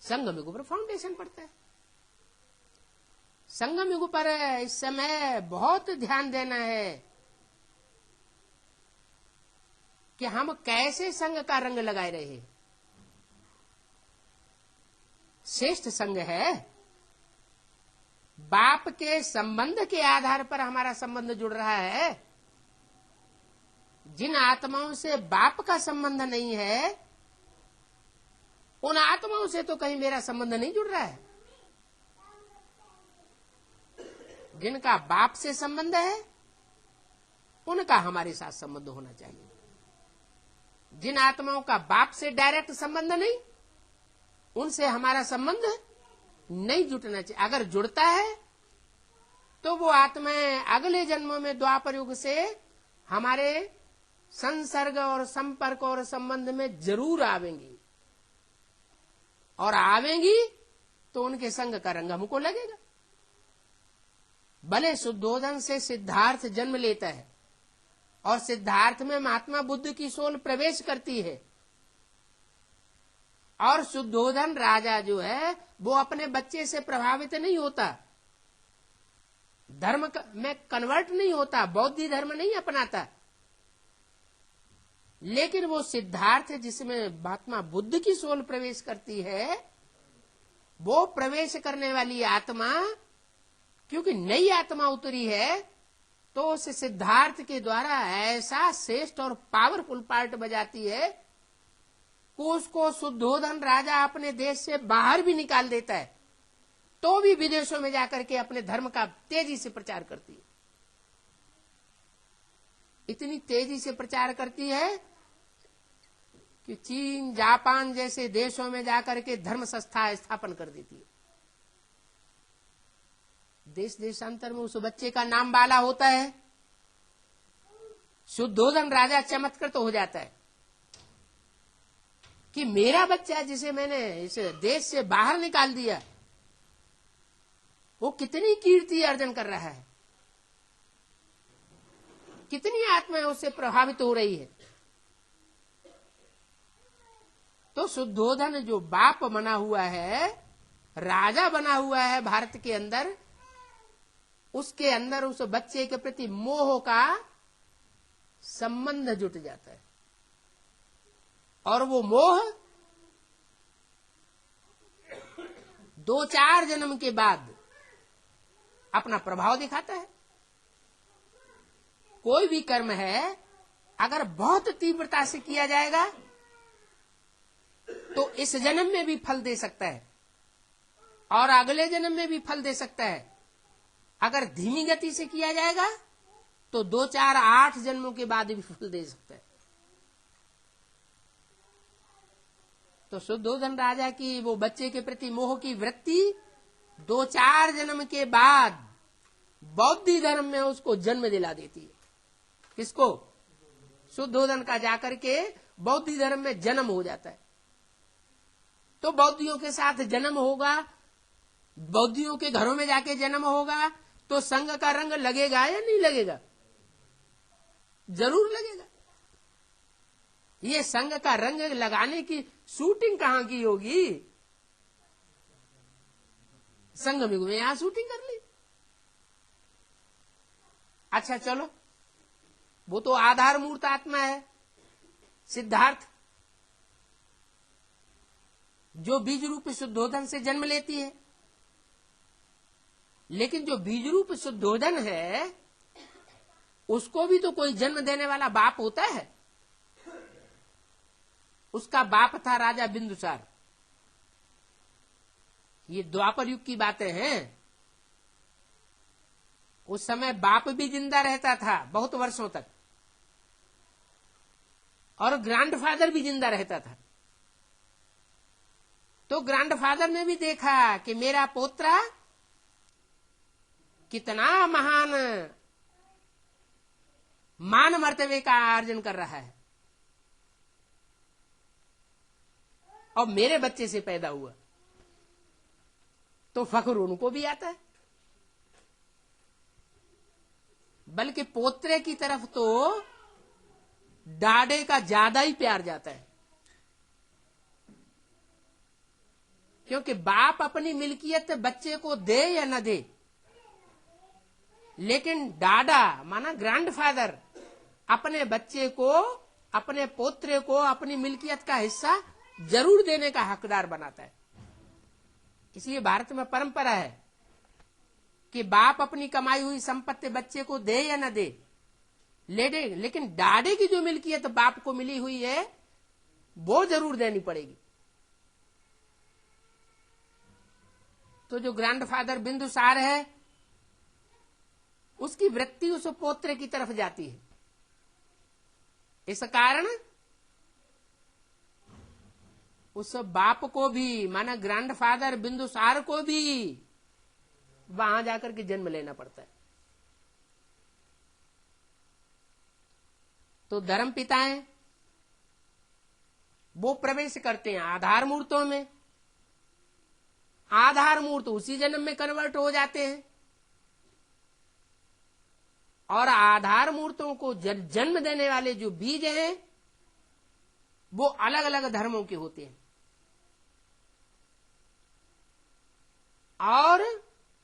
संगम युग पर फाउंडेशन पड़ता है। संगम युग पर इस समय बहुत ध्यान देना है कि हम कैसे संग का रंग लगाए रहे। श्रेष्ठ संग है, बाप के संबंध के आधार पर हमारा संबंध जुड़ रहा है। जिन आत्माओं से बाप का संबंध नहीं है, उन आत्माओं से तो कहीं मेरा संबंध नहीं जुड़ रहा है। जिनका बाप से संबंध है, उनका हमारे साथ संबंध होना चाहिए। जिन आत्माओं का बाप से डायरेक्ट संबंध नहीं, उनसे हमारा संबंध नहीं जुटना चाहिए। अगर जुड़ता है तो वो आत्माएं अगले जन्मों में द्वापर युग से हमारे संसर्ग और संपर्क और संबंध में जरूर आवेंगी, और आवेंगी तो उनके संग का रंग हमको लगेगा। भले शुद्धोधन से सिद्धार्थ जन्म लेता है और सिद्धार्थ में महात्मा बुद्ध की सोल प्रवेश करती है, और शुद्धोधन राजा जो है वो अपने बच्चे से प्रभावित नहीं होता, धर्म में कन्वर्ट नहीं होता, बौद्ध धर्म नहीं अपनाता। लेकिन वो सिद्धार्थ जिसमें महात्मा बुद्ध की सोल प्रवेश करती है, वो प्रवेश करने वाली आत्मा क्योंकि नई आत्मा उतरी है, तो उस सिद्धार्थ के द्वारा ऐसा श्रेष्ठ और पावरफुल पार्ट बजाती है कि उसको शुद्धोधन राजा अपने देश से बाहर भी निकाल देता है, तो भी विदेशों में जाकर के अपने धर्म का तेजी से प्रचार करती है। इतनी तेजी से प्रचार करती है कि चीन, जापान जैसे देशों में जाकर के धर्म संस्था स्थापन कर देती है। देश देशांतर में उस बच्चे का नाम बाला होता है, शुद्धोधन राजा चमत्कृत हो जाता है कि मेरा बच्चा जिसे मैंने इस देश से बाहर निकाल दिया, वो कितनी कीर्ति अर्जन कर रहा है, कितनी आत्माएं उससे प्रभावित हो रही है। तो शुद्धोधन जो बाप बना हुआ है, राजा बना हुआ है भारत के अंदर, उसके अंदर उस बच्चे के प्रति मोह का संबंध जुट जाता है, और वो मोह 2-4 जन्म के बाद अपना प्रभाव दिखाता है। कोई भी कर्म है, अगर बहुत तीव्रता से किया जाएगा तो इस जन्म में भी फल दे सकता है और अगले जन्म में भी फल दे सकता है। अगर धीमी गति से किया जाएगा तो 2-4-8 जन्मों के बाद भी फल दे सकता है। तो शुद्धोधन राजा की वो बच्चे के प्रति मोह की वृत्ति 2-4 जन्म के बाद बौद्ध धर्म में उसको जन्म दिला देती है। किसको? शुद्धोधन का जाकर के बौद्ध धर्म में जन्म हो जाता है। तो बौद्धियों के साथ जन्म होगा, बौद्धियों के घरों में जाके जन्म होगा, तो संघ का रंग लगेगा या नहीं लगेगा? जरूर लगेगा। ये संघ का रंग लगाने की शूटिंग कहां की होगी? संघ में यहां शूटिंग कर ली। अच्छा चलो, वो तो आधार मूर्त आत्मा है सिद्धार्थ, जो बीज रूप शुद्धोधन से जन्म लेती है। लेकिन जो बीज रूप शुद्धोधन है, उसको भी तो कोई जन्म देने वाला बाप होता है। उसका बाप था राजा बिंदुसार। ये द्वापर युग की बातें हैं। उस समय बाप भी जिंदा रहता था बहुत वर्षों तक, और ग्रैंडफादर भी जिंदा रहता था। तो ग्रैंडफादर ने भी देखा कि मेरा पोत्रा कितना महान मान मर्तबे का अर्जन कर रहा है, और मेरे बच्चे से पैदा हुआ, तो फख्र उनको भी आता है। बल्कि पोत्रे की तरफ तो डाडे का ज्यादा ही प्यार जाता है, क्योंकि बाप अपनी मिल्कियत बच्चे को दे या न दे, लेकिन डाडा माना ग्रैंडफादर अपने बच्चे को, अपने पोत्रे को अपनी मिल्कियत का हिस्सा जरूर देने का हकदार बनाता है। इसलिए भारत में परंपरा है कि बाप अपनी कमाई हुई संपत्ति बच्चे को दे या न दे, लेकिन डाडे की जो मिल्कियत बाप को मिली हुई है वो जरूर देनी पड़ेगी। तो जो ग्रैंडफादर बिंदुसार है उसकी वृत्ति उस पोत्र की तरफ जाती है। इस कारण उस बाप को भी, माना ग्रैंडफादर बिंदुसार को भी वहां जाकर के जन्म लेना पड़ता है। तो धर्म पिताएं वो प्रवेश करते हैं आधार मूर्तों में, आधार मूर्त उसी जन्म में कन्वर्ट हो जाते हैं और आधार मूर्तों को जन्म देने वाले जो बीज हैं वो अलग अलग धर्मों के होते हैं और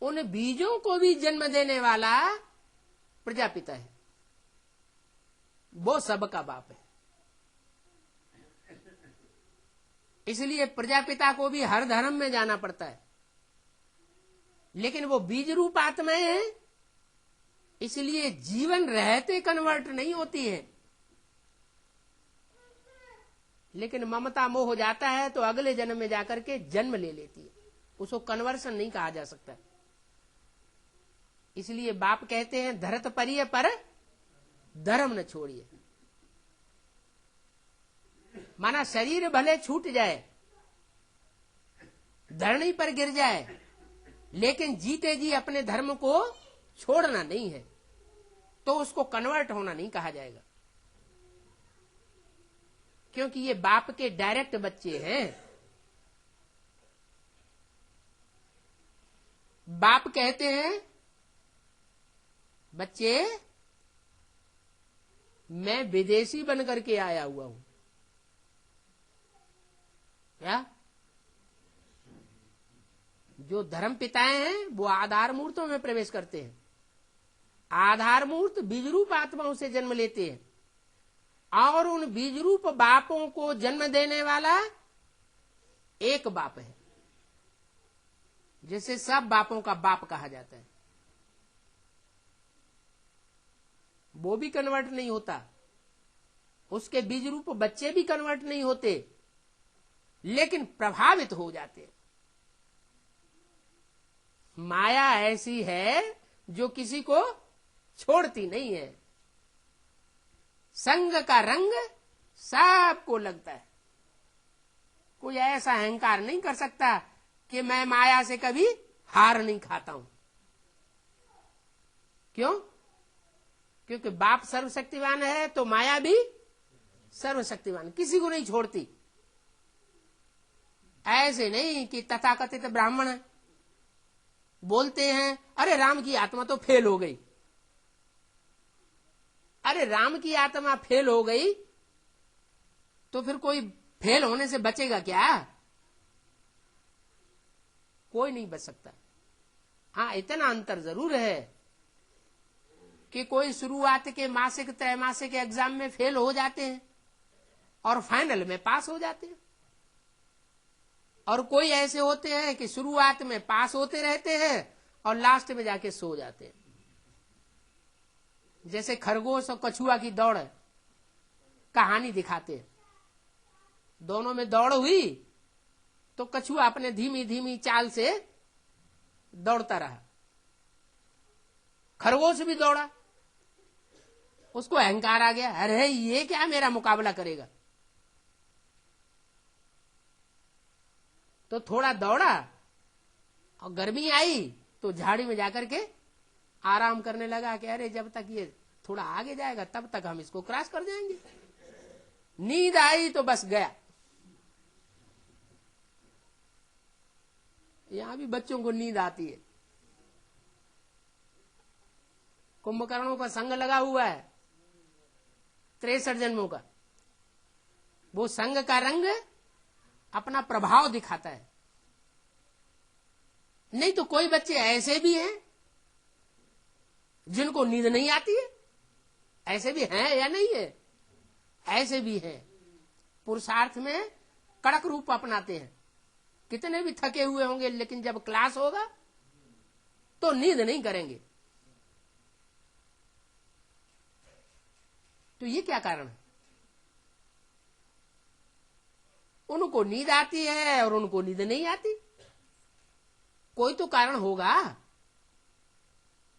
उन बीजों को भी जन्म देने वाला प्रजापिता है, वो सबका बाप है। इसलिए प्रजापिता को भी हर धर्म में जाना पड़ता है, लेकिन वो बीज रूप आत्माएं हैं, इसलिए जीवन रहते कन्वर्ट नहीं होती है। लेकिन ममता मोह हो जाता है तो अगले जन्म में जाकर के जन्म ले लेती है, उसको कन्वर्सन नहीं कहा जा सकता। इसलिए बाप कहते हैं धरत परिय पर धर्म न छोड़िए। माना शरीर भले छूट जाए, धरणी पर गिर जाए, लेकिन जीते जी अपने धर्म को छोड़ना नहीं है, तो उसको कन्वर्ट होना नहीं कहा जाएगा, क्योंकि ये बाप के डायरेक्ट बच्चे हैं। बाप कहते हैं बच्चे मैं विदेशी बनकर के आया हुआ हूं। क्या जो धर्म पिताएं हैं वो आधार मूर्तों में प्रवेश करते हैं, आधार मूर्त बीज रूप आत्माओं से जन्म लेते हैं और उन बीज रूप बापों को जन्म देने वाला एक बाप है, जिसे सब बापों का बाप कहा जाता है। वो भी कन्वर्ट नहीं होता, उसके बीज रूप बच्चे भी कन्वर्ट नहीं होते, लेकिन प्रभावित हो जाते। माया ऐसी है जो किसी को छोड़ती नहीं है, संग का रंग सबको लगता है। कोई ऐसा अहंकार नहीं कर सकता कि मैं माया से कभी हार नहीं खाता हूं। क्यों? क्योंकि बाप सर्वशक्तिवान है तो माया भी सर्वशक्तिवान, किसी को नहीं छोड़ती। ऐसे नहीं कि तथाकथित ब्राह्मण बोलते हैं अरे राम की आत्मा तो फेल हो गई। अरे राम की आत्मा फेल हो गई तो फिर कोई फेल होने से बचेगा क्या? कोई नहीं बच सकता। हाँ, इतना अंतर जरूर है कि कोई शुरुआत के मासिक त्रैमासिक एग्जाम में फेल हो जाते हैं और फाइनल में पास हो जाते हैं, और कोई ऐसे होते हैं कि शुरुआत में पास होते रहते हैं और लास्ट में जाके सो जाते हैं। जैसे खरगोश और कछुआ की दौड़ कहानी दिखाते हैं। दोनों में दौड़ हुई तो कछुआ अपने धीमी धीमी चाल से दौड़ता रहा, खरगोश भी दौड़ा, उसको अहंकार आ गया, अरे ये क्या मेरा मुकाबला करेगा। तो थोड़ा दौड़ा और गर्मी आई तो झाड़ी में जाकर के आराम करने लगा कि अरे जब तक ये थोड़ा आगे जाएगा तब तक हम इसको क्रॉस कर जाएंगे। नींद आई तो बस गया। यहां भी बच्चों को नींद आती है। कुंभकर्णों का संग लगा हुआ है 63 जन्मों का। वो संग का रंग अपना प्रभाव दिखाता है। नहीं तो कोई बच्चे ऐसे भी हैं जिनको नींद नहीं आती है, ऐसे भी हैं या नहीं है? ऐसे भी हैं, पुरुषार्थ में कड़क रूप अपनाते हैं, कितने भी थके हुए होंगे लेकिन जब क्लास होगा तो नींद नहीं करेंगे। तो ये क्या कारण है? उनको नींद आती है और उनको नींद नहीं आती। कोई तो कारण होगा।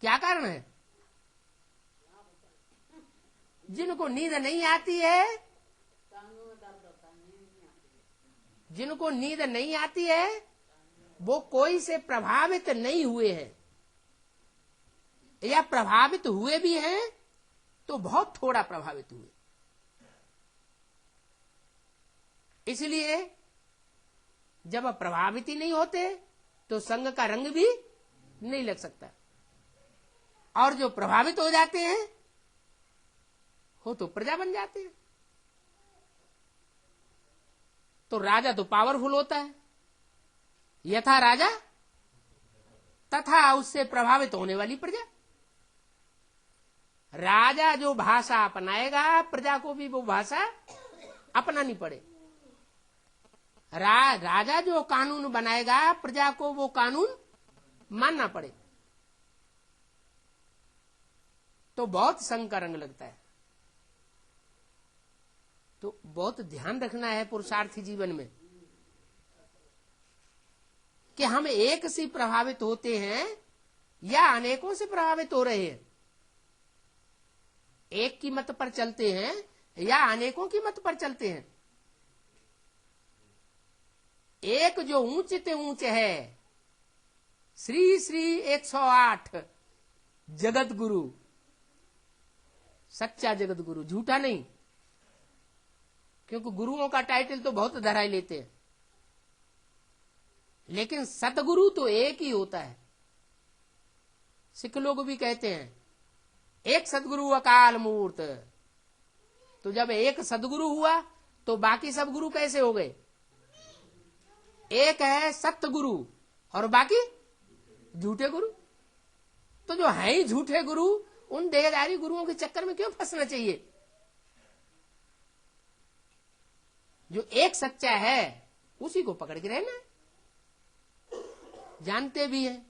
क्या कारण है? जिनको नींद नहीं आती है, जिनको नींद नहीं आती है, वो कोई से प्रभावित नहीं हुए हैं, या प्रभावित हुए भी हैं तो बहुत थोड़ा प्रभावित हुए। इसलिए जब प्रभावित ही नहीं होते तो संग का रंग भी नहीं लग सकता। और जो प्रभावित हो जाते हैं वो तो प्रजा बन जाते हैं। तो राजा तो पावरफुल होता है, यथा राजा तथा उससे प्रभावित होने वाली प्रजा। राजा जो भाषा अपनाएगा, प्रजा को भी वो भाषा अपनानी पड़े। राजा जो कानून बनाएगा, प्रजा को वो कानून मानना पड़े। तो बहुत संग का रंग लगता है। तो बहुत ध्यान रखना है पुरुषार्थी जीवन में कि हम एक से प्रभावित होते हैं या अनेकों से प्रभावित हो रहे हैं। एक की मत पर चलते हैं या अनेकों की मत पर चलते हैं। एक जो ऊंचे ते ऊंचे है, श्री श्री 108 जगत गुरु, सच्चा जगत गुरु, झूठा नहीं। क्योंकि गुरुओं का टाइटल तो बहुत धराई लेते हैं, लेकिन सतगुरु तो एक ही होता है। सिख लोग भी कहते हैं एक सदगुरु अकाल मूर्त। तो जब एक सदगुरु हुआ तो बाकी सब गुरु कैसे हो गए? एक है सत्य गुरु और बाकी झूठे गुरु। तो जो है ही झूठे गुरु, उन देहधारी गुरुओं के चक्कर में क्यों फंसना चाहिए? जो एक सच्चा है उसी को पकड़ के रहना है। जानते भी हैं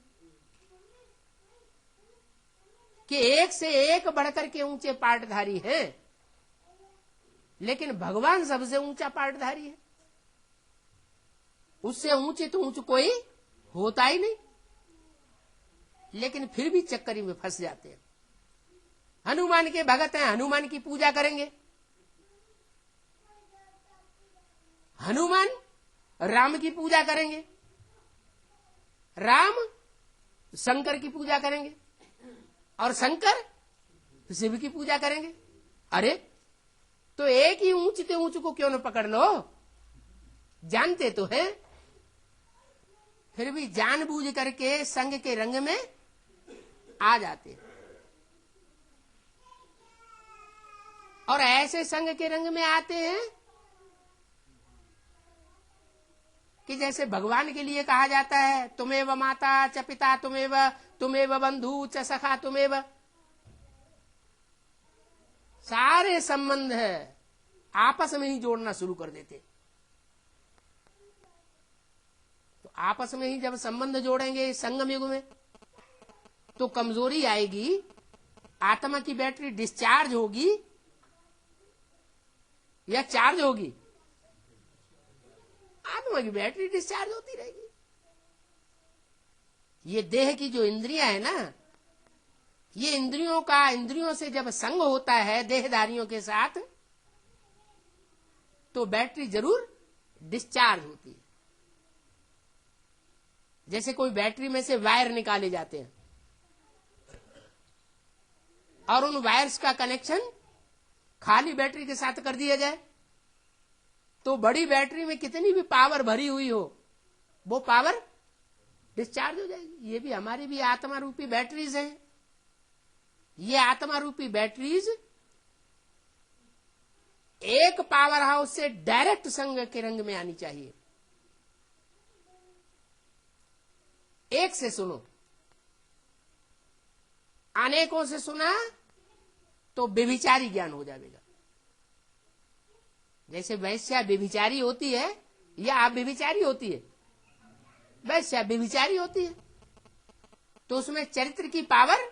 कि एक से एक बढ़कर के ऊंचे पाटधारी हैं, लेकिन भगवान सबसे ऊंचा पाटधारी है। उससे ऊंचे तो ऊंचे कोई होता ही नहीं, लेकिन फिर भी चक्करी में फंस जाते हैं। हनुमान के भगत हैं, हनुमान की पूजा करेंगे। हनुमान राम की पूजा करेंगे, राम शंकर की पूजा करेंगे, और शंकर शिव की पूजा करेंगे। अरे तो एक ही ऊंचते ऊंच को क्यों न पकड़ लो? जानते तो हैं, फिर भी जानबूझ करके संग के रंग में आ जाते। और ऐसे संग के रंग में आते हैं कि जैसे भगवान के लिए कहा जाता है तुमेव माता च पिता तुमेव बंधु च सखा तुमेव। सारे संबंध है आपस में ही जोड़ना शुरू कर देते। तो आपस में ही जब संबंध जोड़ेंगे संगम युग में, तो कमजोरी आएगी, आत्मा की बैटरी डिस्चार्ज होगी या चार्ज होगी? आत्मा की बैटरी डिस्चार्ज होती रहेगी। ये देह की जो इंद्रियां है ना, ये इंद्रियों से जब संग होता है देहधारियों के साथ, तो बैटरी जरूर डिस्चार्ज होती है। जैसे कोई बैटरी में से वायर निकाले जाते हैं और उन वायर्स का कनेक्शन खाली बैटरी के साथ कर दिया जाए, तो बड़ी बैटरी में कितनी भी पावर भरी हुई हो, वो पावर डिस्चार्ज हो जाएगी। ये भी हमारी भी आत्मा रूपी बैटरीज हैं। ये आत्मा रूपी बैटरीज एक पावर हाउस से डायरेक्ट संग के रंग में आनी चाहिए। एक से सुनो, अनेकों से सुना तो व्यभिचारी ज्ञान हो जाएगा। जैसे वैश्या व्यभिचारी होती है या आप व्यभिचारी होती है, वैश्या व्यभिचारी होती है, तो उसमें चरित्र की पावर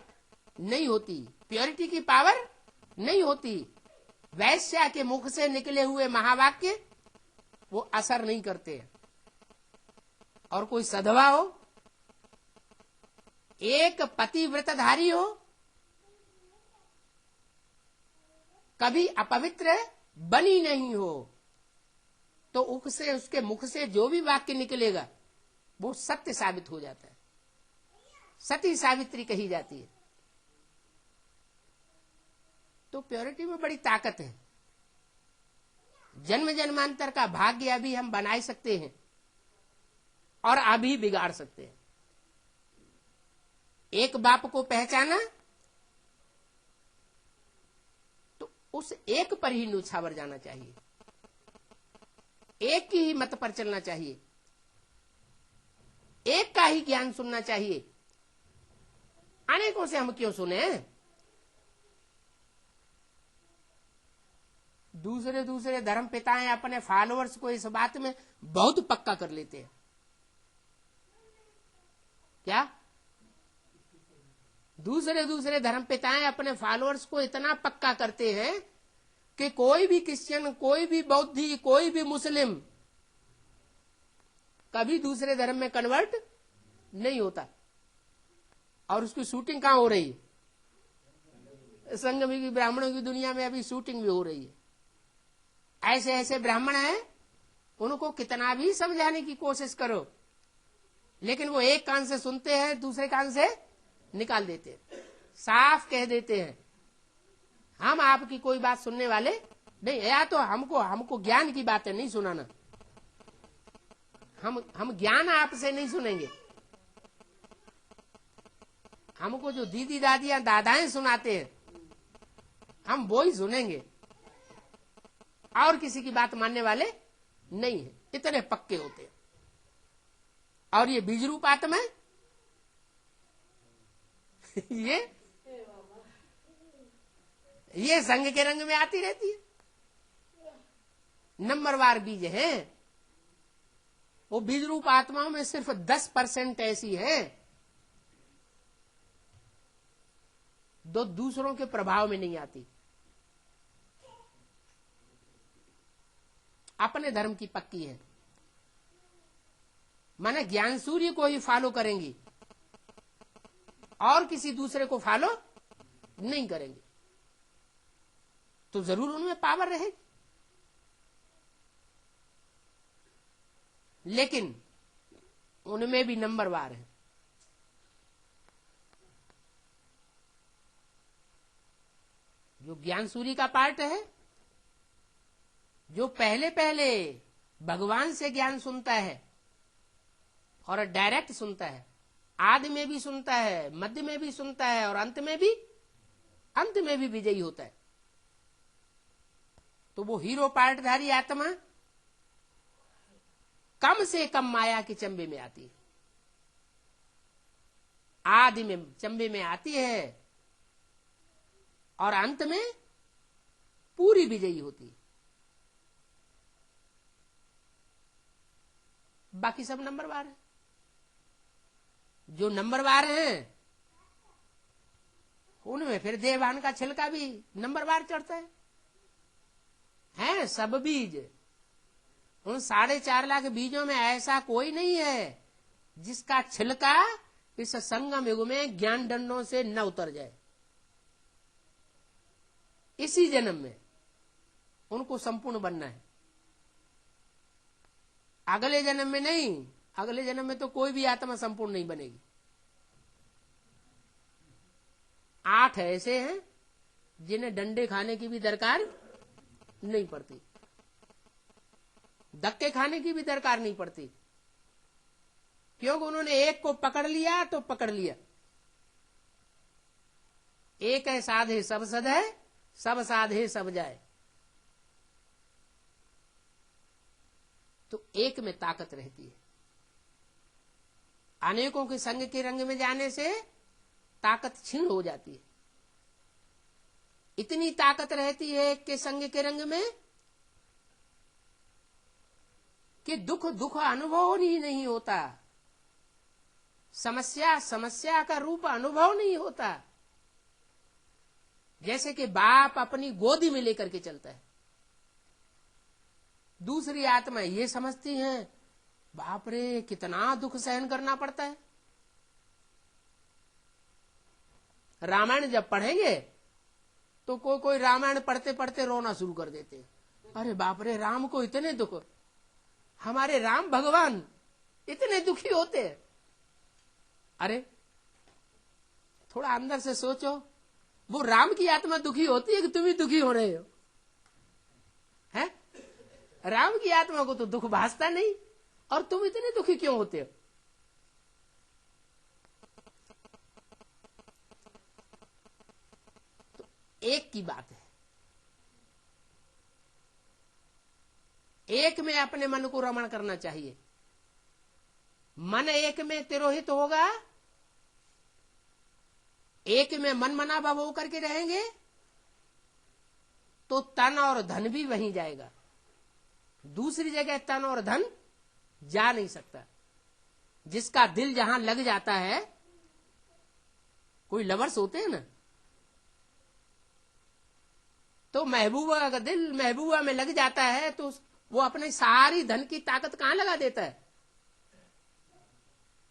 नहीं होती, प्योरिटी की पावर नहीं होती, वैश्या के मुख से निकले हुए महावाक्य वो असर नहीं करते हैं। और कोई सधवा हो, एक पतिव्रतधारी हो, कभी अपवित्र बनी नहीं हो, तो उसके मुख से जो भी वाक्य निकलेगा वो सत्य साबित हो जाता है, सती सावित्री कही जाती है। तो प्योरिटी में बड़ी ताकत है। जन्म जन्मांतर का भाग्य अभी हम बना सकते हैं और अभी बिगाड़ सकते हैं। एक बाप को पहचाना तो उस एक पर ही न्योछावर जाना चाहिए, एक की ही मत पर चलना चाहिए, एक का ही ज्ञान सुनना चाहिए। अनेकों से हम क्यों सुने? दूसरे धर्म पिताएं अपने फॉलोअर्स को इस बात में बहुत पक्का कर लेते हैं। क्या दूसरे धर्म पिताएं अपने फॉलोअर्स को इतना पक्का करते हैं कि कोई भी क्रिश्चियन, कोई भी बौद्धी, कोई भी मुस्लिम कभी दूसरे धर्म में कन्वर्ट नहीं होता। और उसकी शूटिंग कहां हो रही है? संगमी की ब्राह्मणों की दुनिया में अभी शूटिंग भी हो रही है। ऐसे ऐसे ब्राह्मण हैं, उनको कितना भी समझाने की कोशिश करो, लेकिन वो एक कान से सुनते हैं, दूसरे कान से निकाल देते हैं। साफ कह देते हैं हम आपकी कोई बात सुनने वाले नहीं, या तो हमको ज्ञान की बातें नहीं सुनाना, हम ज्ञान आपसे नहीं सुनेंगे। हमको जो दीदी दादियां दादाएं सुनाते हैं हम वो ही सुनेंगे, और किसी की बात मानने वाले नहीं है। इतने पक्के होते हैं। और ये बीज रूप आत्मा ये संग के रंग में आती रहती है। नंबरवार बीज हैं। वो बीज रूप आत्माओं में सिर्फ 10% ऐसी है जो दूसरों के प्रभाव में नहीं आती, अपने धर्म की पक्की है। माने ज्ञान सूर्य को ही फॉलो करेंगी और किसी दूसरे को फॉलो नहीं करेंगे, तो जरूर उनमें पावर रहेगी। लेकिन उनमें भी नंबरवार है। जो ज्ञान सूर्य का पार्ट है, जो पहले पहले भगवान से ज्ञान सुनता है और डायरेक्ट सुनता है, आदि में भी सुनता है, मध्य में भी सुनता है और अंत में भी विजयी होता है, तो वो हीरो पार्टधारी आत्मा कम से कम माया के चंबे में आती है, आदि में चंबे में आती है और अंत में पूरी विजयी होती है। बाकी सब नंबरवार है। जो नंबरवार हैं उनमें फिर देवान का छिलका भी नंबरवार चढ़ता है सब बीज। उन 4.5 लाख बीजों में ऐसा कोई नहीं है जिसका छिलका इस संगम युग में ज्ञान दंडों से न उतर जाए। इसी जन्म में उनको संपूर्ण बनना है, अगले जन्म में नहीं। अगले जन्म में तो कोई भी आत्मा संपूर्ण नहीं बनेगी। 8 ऐसे हैं जिन्हें डंडे खाने की भी दरकार नहीं पड़ती, धक्के खाने की भी दरकार नहीं पड़ती, क्योंकि उन्होंने एक को पकड़ लिया तो पकड़ लिया। एक है साधे सब सद है, सब साधे सब जाए। तो एक में ताकत रहती है। अनेकों के संग के रंग में जाने से ताकत क्षीण हो जाती है। इतनी ताकत रहती है एक के संग के रंग में कि दुख दुख अनुभव ही नहीं होता, समस्या समस्या का रूप अनुभव नहीं होता, जैसे कि बाप अपनी गोदी में लेकर के चलता है। दूसरी आत्मा ये समझती हैं, बाप रे कितना दुख सहन करना पड़ता है। रामायण जब पढ़ेंगे तो कोई रामायण पढ़ते पढ़ते रोना शुरू कर देते हैं, अरे बाप रे राम को इतने दुख, हमारे राम भगवान इतने दुखी होते हैं। अरे थोड़ा अंदर से सोचो, वो राम की आत्मा दुखी होती है कि तुम ही दुखी हो रहे हो? हैं? राम की आत्मा को तो दुख भासता नहीं, और तुम इतने दुखी क्यों होते हो? तो एक की बात है, एक में अपने मन को रमण करना चाहिए। मन एक में तिरोहित होगा, एक में मन मना भाव होकर के रहेंगे तो तन और धन भी वहीं जाएगा। दूसरी जगह तन और धन जा नहीं सकता। जिसका दिल जहां लग जाता है, कोई लवर्स होते हैं ना, तो महबूबा का दिल महबूबा में लग जाता है तो वो अपनी सारी धन की ताकत कहां लगा देता है?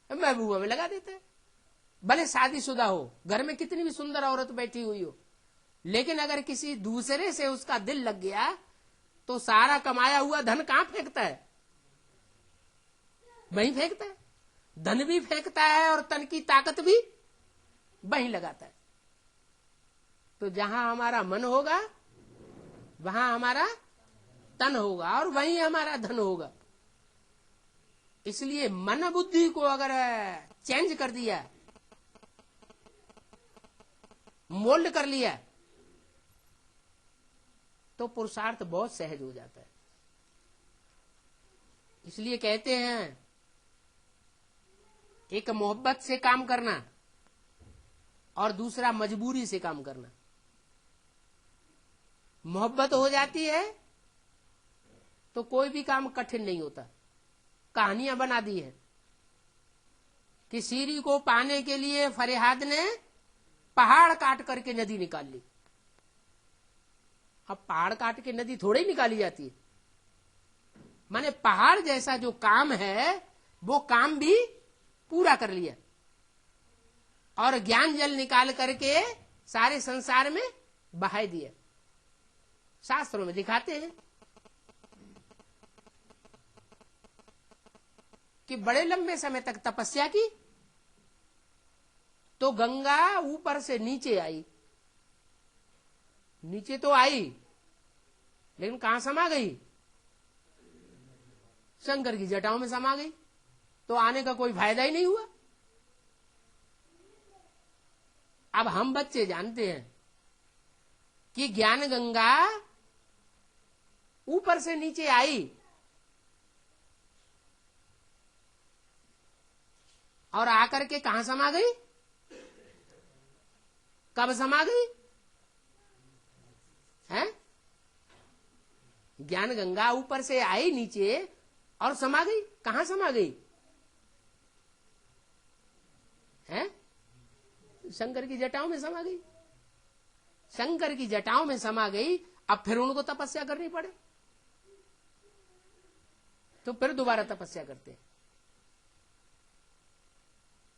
महबूबा में लगा देता है। भले शादीशुदा हो, घर में कितनी भी सुंदर औरत बैठी हुई हो, लेकिन अगर किसी दूसरे से उसका दिल लग गया तो सारा कमाया हुआ धन कहां फेंकता है? वहीं फेंकता है। धन भी फेंकता है और तन की ताकत भी वहीं लगाता है। तो जहां हमारा मन होगा वहां हमारा तन होगा और वहीं हमारा धन होगा। इसलिए मन बुद्धि को अगर चेंज कर दिया, मोल्ड कर लिया, तो पुरुषार्थ बहुत सहज हो जाता है। इसलिए कहते हैं एक मोहब्बत से काम करना और दूसरा मजबूरी से काम करना। मोहब्बत हो जाती है तो कोई भी काम कठिन नहीं होता। कहानियां बना दी है कि सीरी को पाने के लिए फरियाद ने पहाड़ काट करके नदी निकाल ली। अब पहाड़ काट के नदी थोड़ी ही निकाली जाती है, माने पहाड़ जैसा जो काम है वो काम भी पूरा कर लिया और ज्ञान जल निकाल करके सारे संसार में बहा दिया। शास्त्रों में दिखाते हैं कि बड़े लंबे समय तक तपस्या की तो गंगा ऊपर से नीचे आई। नीचे तो आई लेकिन कहां समा गई? शंकर की जटाओं में समा गई। तो आने का कोई फायदा ही नहीं हुआ। अब हम बच्चे जानते हैं कि ज्ञान गंगा ऊपर से नीचे आई और आकर के कहां समा गई? कब समा गई? है? ज्ञान गंगा ऊपर से आई नीचे और समा गई। कहां समा गई? है? शंकर की जटाओं में समा गई। शंकर की जटाओं में समा गई। अब फिर उनको तपस्या करनी पड़े तो फिर दोबारा तपस्या करते हैं।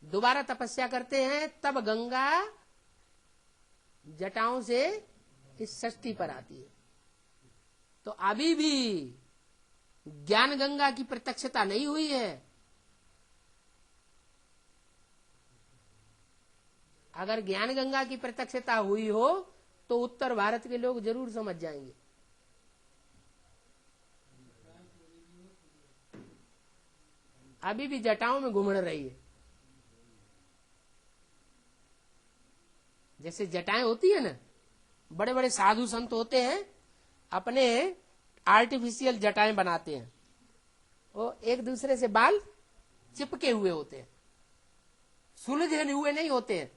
दोबारा तपस्या करते हैं तब गंगा जटाओं से इस षष्ठी पर आती है। तो अभी भी ज्ञान गंगा की प्रत्यक्षता नहीं हुई है। अगर ज्ञान गंगा की प्रत्यक्षता हुई हो तो उत्तर भारत के लोग जरूर समझ जाएंगे। अभी भी जटाओं में घुमड़ रही है। जैसे जटाएं होती है ना, बड़े बड़े साधु संत होते हैं अपने आर्टिफिशियल जटाएं बनाते हैं। वो एक दूसरे से बाल चिपके हुए होते हैं, सुलझे हुए नहीं होते हैं।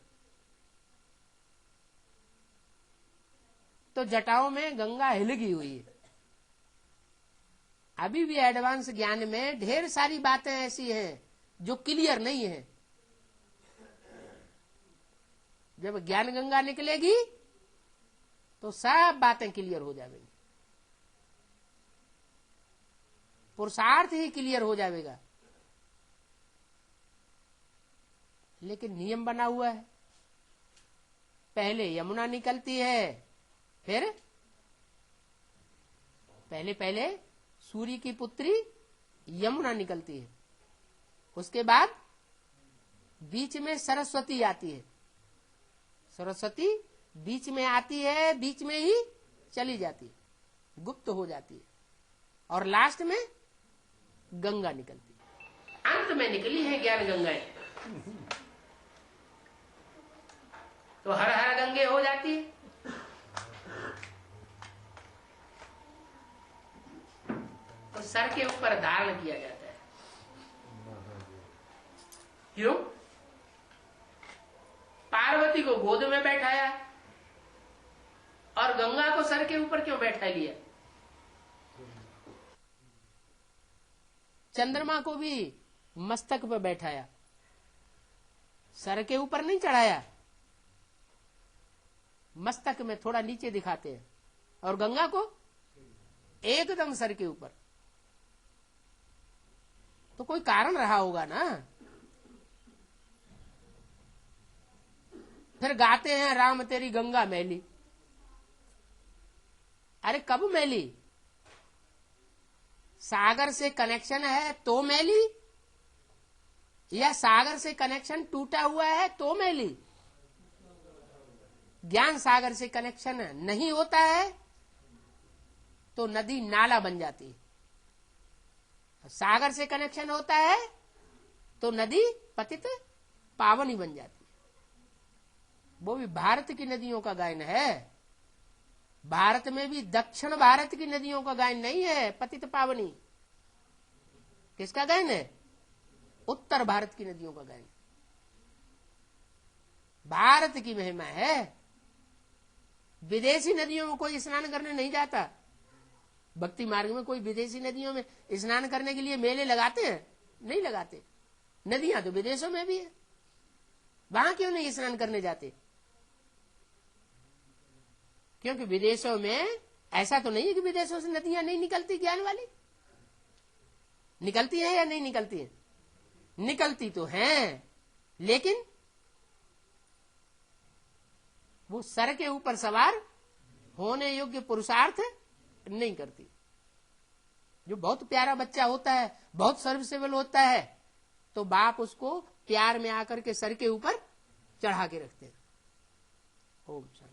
तो जटाओं में गंगा हिलगी हुई है। अभी भी एडवांस ज्ञान में ढेर सारी बातें ऐसी हैं जो क्लियर नहीं है। जब ज्ञान गंगा निकलेगी तो सब बातें क्लियर हो जाएंगी, पुरुषार्थ ही क्लियर हो जाएगा। लेकिन नियम बना हुआ है, पहले यमुना निकलती है, फिर पहले सूर्य की पुत्री यमुना निकलती है, उसके बाद बीच में सरस्वती आती है, सरस्वती बीच में आती है, बीच में ही चली जाती है, गुप्त हो जाती है, और लास्ट में गंगा निकलती है। अंत में निकली है ज्ञान गंगाएं, तो हर हर गंगे हो जाती है। तो सर के ऊपर धारण किया जाता है, क्यों? पार्वती को गोद में बैठाया और गंगा को सर के ऊपर क्यों बैठा लिया? चंद्रमा को भी मस्तक पर बैठाया, सर के ऊपर नहीं चढ़ाया, मस्तक में थोड़ा नीचे दिखाते हैं, और गंगा को एकदम सर के ऊपर। तो कोई कारण रहा होगा ना। फिर गाते हैं राम तेरी गंगा मैली। अरे कब मैली? सागर से कनेक्शन है तो मैली, या सागर से कनेक्शन टूटा हुआ है तो मैली? ज्ञान सागर से कनेक्शन नहीं होता है तो नदी नाला बन जाती है, सागर से कनेक्शन होता है तो नदी पतित पावनी बन जाती है। वो भी भारत की नदियों का गायन है। भारत में भी दक्षिण भारत की नदियों का गायन नहीं है पतित पावनी। किसका गायन है? उत्तर भारत की नदियों का गायन। भारत की महिमा है। विदेशी नदियों में कोई स्नान करने नहीं जाता। भक्ति मार्ग में कोई विदेशी नदियों में स्नान करने के लिए मेले लगाते हैं? नहीं लगाते। नदियां तो विदेशों में भी है, वहां क्यों नहीं स्नान करने जाते? क्योंकि विदेशों में ऐसा तो नहीं है कि विदेशों से नदियां नहीं निकलती ज्ञान वाली। निकलती है या नहीं निकलती है? निकलती तो हैं, लेकिन वो सर के ऊपर सवार होने योग्य पुरुषार्थ नहीं करती। जो बहुत प्यारा बच्चा होता है, बहुत सर्विसेबल होता है, तो बाप उसको प्यार में आकर के सर के ऊपर चढ़ा के रखते हैं। ओम शांति।